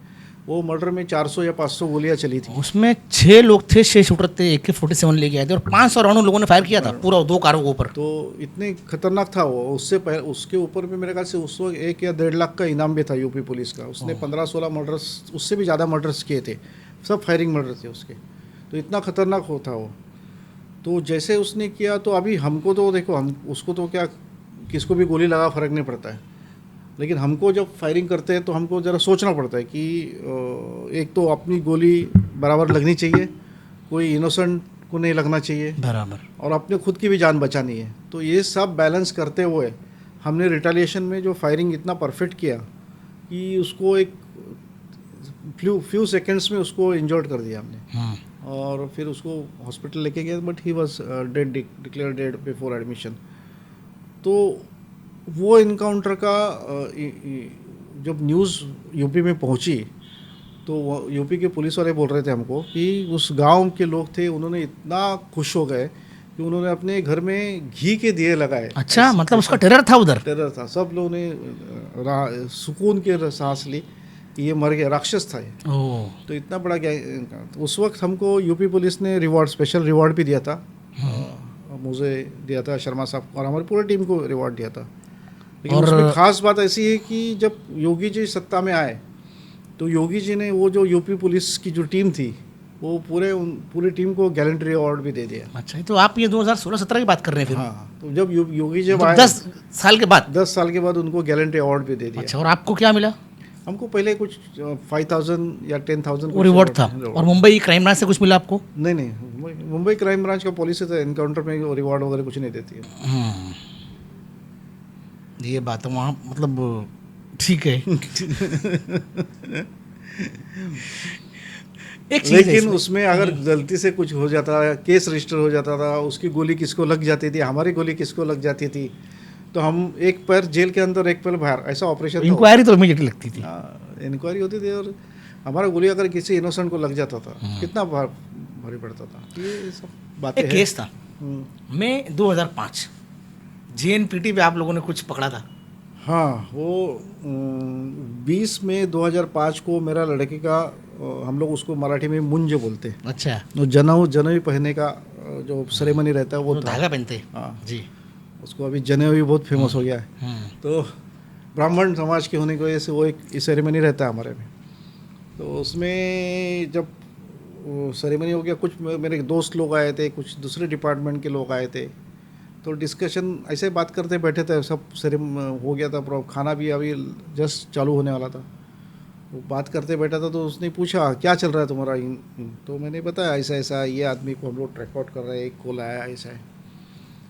वो मर्डर में 400 या 500 गोलियां चली थी। उसमें 6 लोग थे, 6 शूटर थे, AK-47 लेके आए थे और 500 राउंड लोगों ने फायर किया था पूरा 2 कारों के ऊपर। तो इतने खतरनाक था वो। उससे पहले उसके ऊपर भी मेरे ख्याल से उस वक्त 1 या 1.5 लाख का इनाम भी था यूपी पुलिस का। उसने 15-16 मर्डर्स, उससे भी ज़्यादा मर्डर्स किए थे, सब फायरिंग मर्डर थे उसके। तो इतना खतरनाक होता वो। तो जैसे उसने किया तो अभी हमको तो देखो, हम उसको तो क्या, किसको भी गोली लगा फ़र्क नहीं पड़ता है, लेकिन हमको जब फायरिंग करते हैं तो हमको ज़रा सोचना पड़ता है कि एक तो अपनी गोली बराबर लगनी चाहिए, कोई इनोसेंट को नहीं लगना चाहिए बराबर, और अपने खुद की भी जान बचानी है। तो ये सब बैलेंस करते हुए हमने रिटेलिएशन में जो फायरिंग इतना परफेक्ट किया कि उसको एक फ्यू सेकेंड्स में उसको इंजर्ड कर दिया हमने। और फिर उसको हॉस्पिटल लेके गए, but he was dead, declare dead before admission. तो वो इनकाउंटर का जब न्यूज़ यूपी में पहुंची तो यूपी के पुलिस वाले बोल रहे थे हमको कि उस गांव के लोग थे, उन्होंने इतना खुश हो गए कि उन्होंने अपने घर में घी के दिए लगाए। अच्छा, मतलब उसका टेरर था उधर? टेरर था। सब लोगों ने सुकून के सांस ली, ये मर गया, राक्षस था ये। तो इतना बड़ा तो उस वक्त हमको यूपी पुलिस ने रिवॉर्ड, स्पेशल रिवॉर्ड भी दिया था। मुझे दिया था, शर्मा साहब और हमारी पूरी टीम को रिवॉर्ड दिया था। लेकिन और उसमें खास बात ऐसी है कि जब योगी जी सत्ता में आए तो योगी जी ने वो जो यूपी पुलिस की जो टीम थी वो पूरी टीम को गैलेंट्री अवार्ड भी दे दिया। अच्छा, तो आप ये 2016-17 की बात कर रहे हैं फिर? हाँ, तो जब योगी जब आए 10 साल के बाद, 10 साल के बाद उनको गैलेंट्री अवार्ड भी दे दिया। अच्छा, और आपको क्या मिला? हमको पहले कुछ 5,000 या 10,000 रिवॉर्ड था। और मुंबई क्राइम ब्रांच से कुछ मिला आपको? नहीं, मुंबई क्राइम ब्रांच का पॉलिसी था, एनकाउंटर में रिवॉर्ड वगैरह कुछ नहीं देती है। ये बात है वहाँ, मतलब ठीक है। एक चीज़ लेकिन उसमें अगर गलती से कुछ हो जाता, केस रजिस्टर हो जाता था, उसकी गोली किसको लग जाती थी, हमारी गोली किसको लग जाती थी, तो हम एक पैर जेल के अंदर एक पैर बाहर, ऐसा ऑपरेशन। इंक्वायरी तो इमीडिएटली लगती थी। इंक्वायरी होती थी और हमारा गोली अगर किसी इनोसेंट को लग जाता था कितना भारी पड़ता था। ये सब बातें। एक केस था मई 2005, JNPT पे आप लोगों ने कुछ पकड़ा था। हाँ, वो 20 मई 2005 को मेरा लड़के का, हम लोग उसको मराठी में मुंज बोलते हैं। अच्छा, वो जनेऊ पहनने का जो सेरेमनी रहता है वो धागा पहनते। हाँ जी, उसको अभी जनेऊ भी बहुत फेमस हो गया है। तो ब्राह्मण समाज के होने की वजह से वो एक सेरेमनी रहता है हमारे में। तो उसमें जब सेरेमनी हो गया, कुछ मेरे दोस्त लोग आए थे, कुछ दूसरे डिपार्टमेंट के लोग आए थे। तो डिस्कशन ऐसे बात करते बैठे थे, सब हो गया था, खाना भी अभी जस्ट चालू होने वाला था। वो बात करते बैठा था तो उसने पूछा क्या चल रहा है तुम्हारा। तो मैंने बताया ऐसा ऐसा, ये आदमी को हम लोग ट्रैक आउट कर रहे हैं, एक को लाया ऐसा है।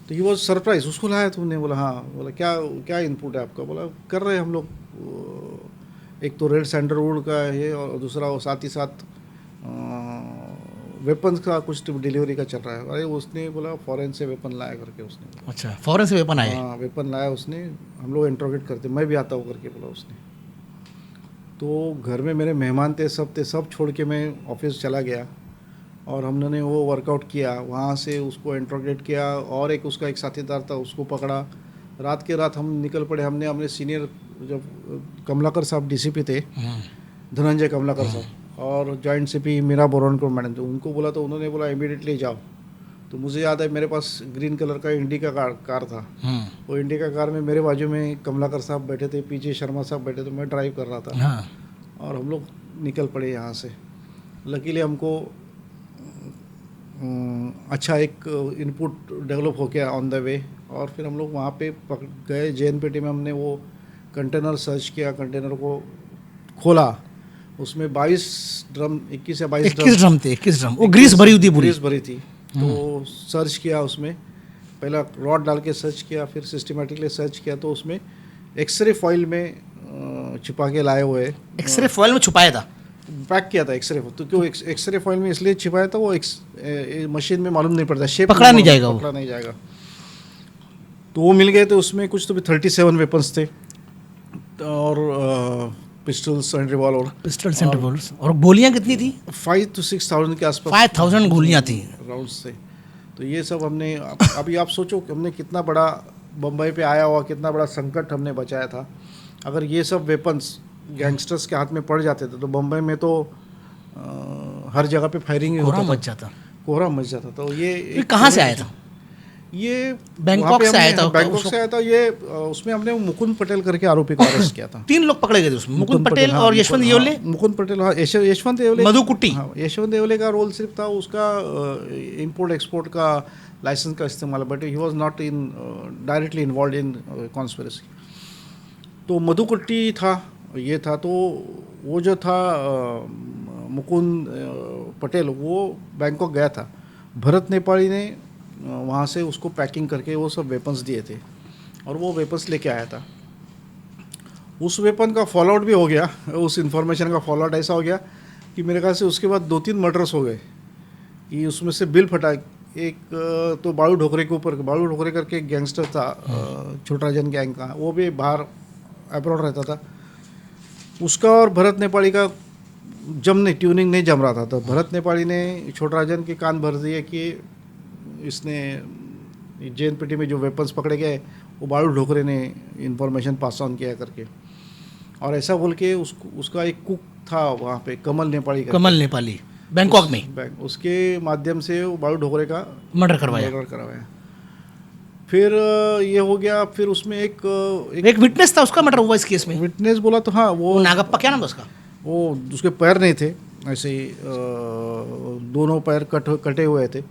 तो ये वॉज सरप्राइज, उसको लाया तुमने? बोला हाँ। बोला क्या इनपुट है आपका? बोला कर रहे हैं हम लोग, एक तो रेड सैंडलवुड का है और दूसरा वो साथ ही साथ वेपन्स का कुछ डिलीवरी का चल रहा है। अरे उसने बोला फॉरेन से वेपन लाया करके उसने। अच्छा, फॉरेन से वेपन आए? हाँ, वेपन लाया उसने, हम लोग इंट्रोगेट करते, मैं भी आता हूँ करके बोला उसने। तो घर में मेरे मेहमान थे, सब छोड़ के मैं ऑफिस चला गया और हमने वो वर्कआउट किया। वहाँ से उसको इंट्रोगेट किया और उसका एक साथीदार था, उसको पकड़ा। रात के रात हम निकल पड़े। हमने अपने सीनियर जब कमलाकर साहब डीसीपी थे, धनंजय कमलाकर साहब, और जॉइंट सीपी मीरा बोरनकर मैडम थे, उनको बोला तो उन्होंने बोला इमीडिएटली जाओ। तो मुझे याद है मेरे पास ग्रीन कलर का इंडिका कार था। वो इंडिका कार में मेरे बाजू में कमलाकर साहब बैठे थे, पीछे शर्मा साहब बैठे थे, मैं ड्राइव कर रहा था। और हम लोग निकल पड़े यहाँ से। लकीली हमको अच्छा एक इनपुट डेवलप हो गया ऑन द वे। और फिर हम लोग वहाँ पे गए JNPT में। हमने वो कंटेनर सर्च किया, कंटेनर को खोला, उसमें 22 ड्रम 21 या 22 ड्रम थे। 21 ड्रम, वो ग्रीस भरी हुई थी, पूरी ग्रीस भरी थी। तो सर्च किया, उसमें पहला रॉड डाल के सर्च किया, फिर सिस्टमेटिकली सर्च किया। तो उसमें एक्सरे फॉइल में छुपा के लाए हुए। एक्सरे फॉइल में छुपाया था, पैक किया था एक्सरे। तो क्यों एक्सरे फॉइल में इसलिए छिपाया था, वो मशीन में मालूम नहीं पड़ता, शेप पकड़ा नहीं जाएगा, पकड़ा नहीं जाएगा। तो वो मिल गए थे। उसमें कुछ तो भी 37 वेपन्स थे और pistols and revolver. Pistols and revolvers. और गोलियां कितनी थी? 5 to 6,000 के आसपास 5000 गोलियां थी राउंड्स थे। तो ये सब हमने अभी आप सोचो कि हमने कितना बड़ा बम्बई पे आया हुआ, कितना बड़ा संकट हमने बचाया था। अगर ये सब वेपन्स गैंगस्टर्स के हाथ में पड़ जाते थे तो बम्बई में तो हर जगह पे फायरिंग कोहरा मच जाता। कोहरा मच जाता। तो ये कहाँ से आया था? ये बैंकॉक से आया था। बैंकॉक से आया था ये। उसमें हमने मुकुंद पटेल करके आरोपी को अरेस्ट किया था। 3 लोग पकड़े गए थे उसमें, मुकुंद पटेल हाँ, और यशवंत येवले। मुकुंद पटेल, हाँ, यशवंत येवले, मधु कुट्टी। हाँ, यशवंत येवले का रोल सिर्फ था उसका इंपोर्ट एक्सपोर्ट का लाइसेंस का इस्तेमाल, but he was not in directly involve in conspiracy. तो मधु कुट्टी था, ये था। तो वो जो था मुकुंद पटेल, वो बैंकॉक गया था। भरत नेपाली ने वहाँ से उसको पैकिंग करके वो सब वेपन्स दिए थे और वो वेपन्स लेके आया था। उस वेपन का फॉलोआउट भी हो गया, उस इन्फॉर्मेशन का फॉलोआउट ऐसा हो गया कि मेरे ख्याल से उसके बाद 2-3 मर्डर्स हो गए कि उसमें से बिल फटा। एक तो बालू ढोकरे के ऊपर, बालू ढोकरे करके एक गैंगस्टर था छोटराजन गैंग का, वो भी बाहर अब्रॉड रहता था। उसका और भरत नेपाली का ट्यूनिंग नहीं जम रहा था। तो भरत नेपाली ने छोटराजन के कान भर दिए कि इसने JNPT में जो वेपन्स पकड़े गए वो बालू ढोकरे ने इन्फॉर्मेशन पास ऑन किया करके। और ऐसा बोल के उसका एक कुक था वहाँ पे, कमल नेपाली बैंकॉक में, उसके माध्यम से वो बालू ढोकरे का मर्डर करवाया। फिर ये हो गया। फिर उसमें एक विटनेस था, उसका मर्डर हुआ इस केस में। विटनेस बोला तो हाँ, वो नागप्पा, क्या नाम था उसका? वो उसके पैर नहीं थे, ऐसे ही दोनों पैर कटे हुए थे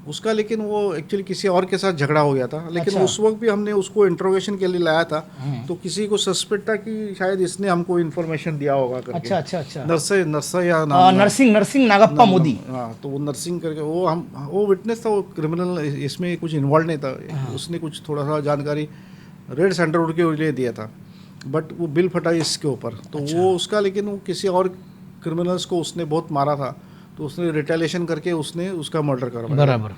उसका। लेकिन वो एक्चुअली किसी और के साथ झगड़ा हो गया था। लेकिन अच्छा। उस वक्त भी हमने उसको इंट्रोगेशन के लिए लाया था। तो किसी को सस्पेक्ट था कि शायद इसने हमको इन्फॉर्मेशन दिया होगा करके। अच्छा। नरसिंह या नाम, नरसिंह नागप्पा मोदी। हाँ, तो वो नरसिंह करके वो विटनेस था। वो क्रिमिनल इसमें कुछ इन्वॉल्व नहीं था। उसने कुछ थोड़ा सा जानकारी रेड सैंडलवुड के लिए दिया था, बट वो बिल फटा इसके ऊपर। तो वो उसका, लेकिन वो किसी और क्रिमिनल्स को उसने बहुत मारा था, तो उसने रिटेलिएशन करके उसने उसका मर्डर करवाया। बराबर।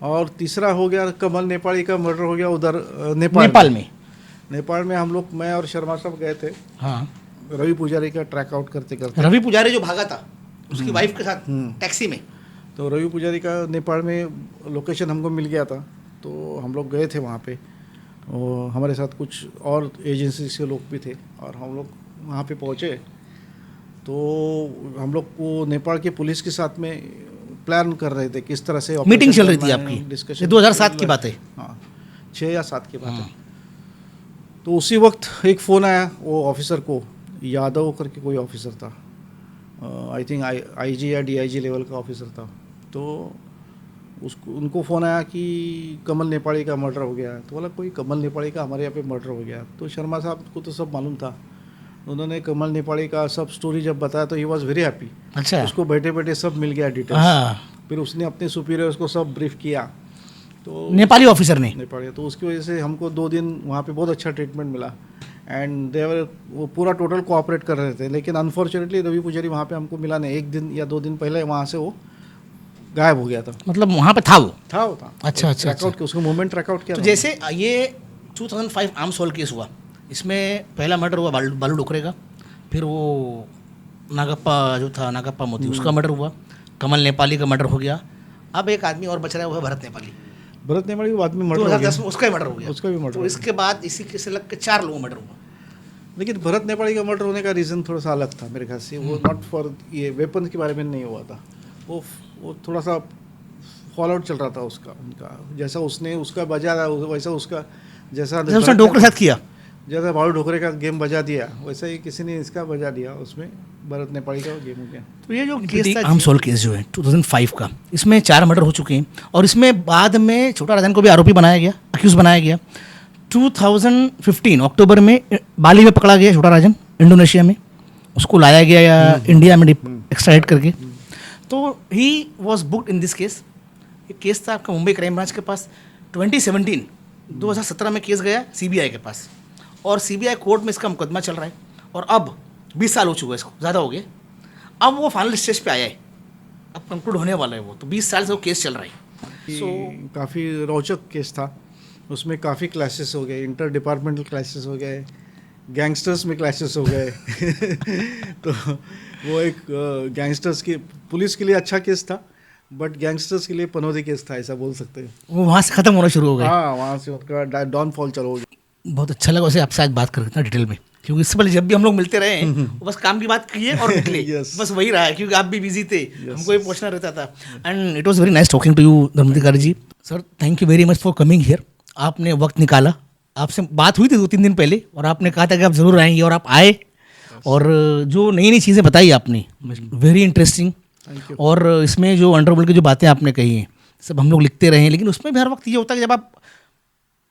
और तीसरा हो गया कमल नेपाली का मर्डर हो गया उधर नेपाल में हम लोग, मैं और शर्मा साहब गए थे। हाँ। रवि पुजारी का ट्रैक आउट करते रवि पुजारी जो भागा था उसकी वाइफ के साथ टैक्सी में। तो रवि पुजारी का नेपाल में लोकेशन हमको मिल गया था। तो हम लोग गए थे वहाँ पे, और हमारे साथ कुछ और एजेंसी के लोग भी थे। और हम लोग वहाँ पे पहुँचे तो हम लोग को नेपाल के पुलिस के साथ में प्लान कर रहे थे किस तरह से मीटिंग चल रही थी आपकी, डिस्कशन। 2007 की बात है। हाँ, 6 या 7 की बात है। तो उसी वक्त एक फ़ोन आया वो ऑफिसर को, यादव करके कोई ऑफिसर था, आई थिंक IG या DIG लेवल का ऑफिसर था। तो उनको फ़ोन आया कि कमल नेपाली का मर्डर हो गया है। तो बोला कोई कमल नेपाली का हमारे यहाँ पे मर्डर हो गया। तो शर्मा साहब को तो सब मालूम था। उन्होंने कमल नेपाली का सब स्टोरी जब बताया तो ही वॉज वेरी हैप्पी। अच्छा। उसको बैठे बैठे सब मिल गया डिटेल्स। फिर उसने अपने सुपीरियर्स को सब ब्रीफ किया। तो नेपाली ऑफिसर ने तो उसकी वजह से हमको 2 दिन वहाँ पे बहुत अच्छा ट्रीटमेंट मिला। एंड देवर वो पूरा टोटल कोऑपरेट कर रहे थे। लेकिन अनफॉर्चुनेटली रवि पुजारी वहाँ पे हमको मिला नहीं। 1 दिन या 2 दिन पहले वहाँ से वो गायब हो गया था। मतलब वहाँ पे था वो? था। अच्छा। उसको मूवमेंट ट्रैक आउट किया। तो जैसे ये 2005 आर्म्स होल केस हुआ, इसमें पहला मर्डर हुआ बालू ढोकरे का, फिर वो नागप्पा जो था, नागप्पा मोती, उसका मर्डर हुआ, कमल नेपाली का मर्डर हो गया, अब एक आदमी और बच रहा है, वो है भरत नेपाली। भरत नेपाली बाद में मर्डर हो 2010 गया। में उसका ही मर्डर हो गया। उसका भी मर्डर तो हो इसके बाद इसी के से लग के 4 लोगों मर्डर हुआ। लेकिन भरत नेपाली का मर्डर होने का रीज़न थोड़ा सा अलग था मेरे ख्याल से। वो नॉट फॉर ये वेपन के बारे में नहीं हुआ था, वो थोड़ा सा फॉल आउट चल रहा था उसका, उनका जैसा उसने उसका बजा वैसा उसका जैसा उसने डोकर के साथ किया। जैसा भालू ढोकरे का गेम बजा दिया वैसा ही किसी ने इसका बजा दिया, उसमें भरत नेपाली का गेम हो गया। तो ये जो केस था, आर्मसोल केस जो है 2005 का, इसमें 4 मर्डर हो चुके हैं और इसमें बाद में छोटा राजन को भी आरोपी बनाया गया, अक्यूज बनाया गया। 2015 अक्टूबर में बाली में पकड़ा गया छोटा राजन, इंडोनेशिया में, उसको लाया गया या इंडिया में एक्स्ट्राडिट करके। तो he was booked in this case. ये केस था आपका मुंबई क्राइम ब्रांच के पास। 2017 में केस गया सीबीआई के पास और सीबीआई कोर्ट में इसका मुकदमा चल रहा है और अब 20 साल हो चुका है, इसको ज़्यादा हो गए। अब वो फाइनल स्टेज पे आया है, अब कंक्लूड होने वाला है वो। तो 20 साल से वो केस चल रहा है। काफ़ी रोचक केस था, उसमें काफ़ी क्लैशेस हो गए, इंटर डिपार्टमेंटल क्लैशेस हो गए, गैंगस्टर्स में क्लैशेस हो गए तो वो एक गैंगस्टर्स की, पुलिस के लिए अच्छा केस था बट गैंगस्टर्स के लिए पनौती केस था, ऐसा बोल सकते हैं। वो वहाँ से ख़त्म होना शुरू हो गया। हाँ, वहाँ से उनका डाउनफॉल चालू हो गया। बहुत अच्छा लगा वैसे आपसे आज बात करके इतना डिटेल में, क्योंकि इससे पहले जब भी हम लोग मिलते रहे हैं वो बस काम की बात किए और निकले। Yes. बस वही रहा है, क्योंकि आप भी बिजी थे, हमको भी पूछना रहता था। And it was very nice talking to you Dharmadhikari ji. Sir, thank you very much for coming here. आपने वक्त निकाला, आपसे बात हुई थी 2-3 दिन पहले और आपने कहा था कि आप ज़रूर आएंगे और आप आए। और जो नई नई चीज़ें बताई आपने, वेरी इंटरेस्टिंग। और इसमें जो अंडरवर्ल्ड की जो बातें आपने कही हैं सब हम लोग लिखते रहे हैं, लेकिन उसमें भी हर वक्त ये होता है कि जब आप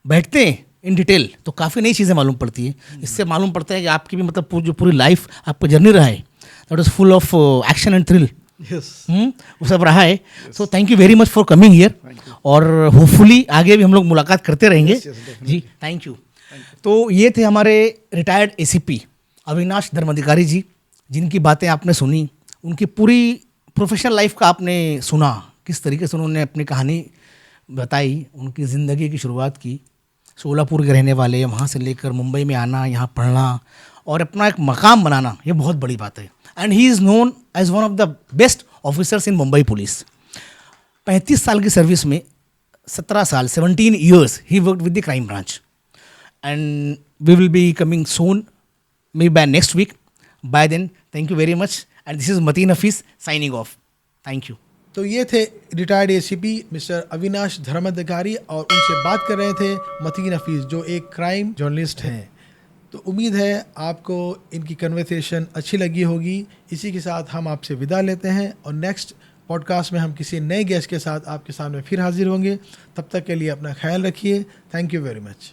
बैठते हैं इन डिटेल तो काफ़ी नई चीज़ें मालूम पड़ती है। इससे मालूम पड़ता है कि आपकी भी मतलब जो पूरी लाइफ आपका जर्नी रहा है that is full of action and thrill, वो सब रहा है। So thank you very much for coming here और होपफुली आगे भी हम लोग मुलाकात करते रहेंगे। जी, थैंक यू। तो ये थे हमारे रिटायर्ड एसीपी अविनाश धर्माधिकारी जी, जिनकी बातें आपने सुनी, उनकी पूरी प्रोफेशनल लाइफ का आपने सुना, किस तरीके से उन्होंने अपनी कहानी बताई, उनकी ज़िंदगी की शुरुआत की। सोलापुर के रहने वाले, वहाँ से लेकर मुंबई में आना, यहाँ पढ़ना और अपना एक मकाम बनाना, ये बहुत बड़ी बात है। And he is known as one of the best officers in Mumbai police. 35 साल की सर्विस में 17 years he worked with the crime branch and we will be coming soon, maybe next week. By then, thank you very much and this is Matin Hafeez signing off. Thank you. तो ये थे retired ACP mister Avinash Dharmadhikari और उनसे बात कर रहे थे मतीन हफीज़, जो एक क्राइम जर्नलिस्ट हैं। तो उम्मीद है आपको इनकी कन्वर्सेशन अच्छी लगी होगी। इसी के साथ हम आपसे विदा लेते हैं और नेक्स्ट पॉडकास्ट में हम किसी नए गेस्ट के साथ आपके सामने फिर हाजिर होंगे। तब तक के लिए अपना ख्याल रखिए। Thank you very much.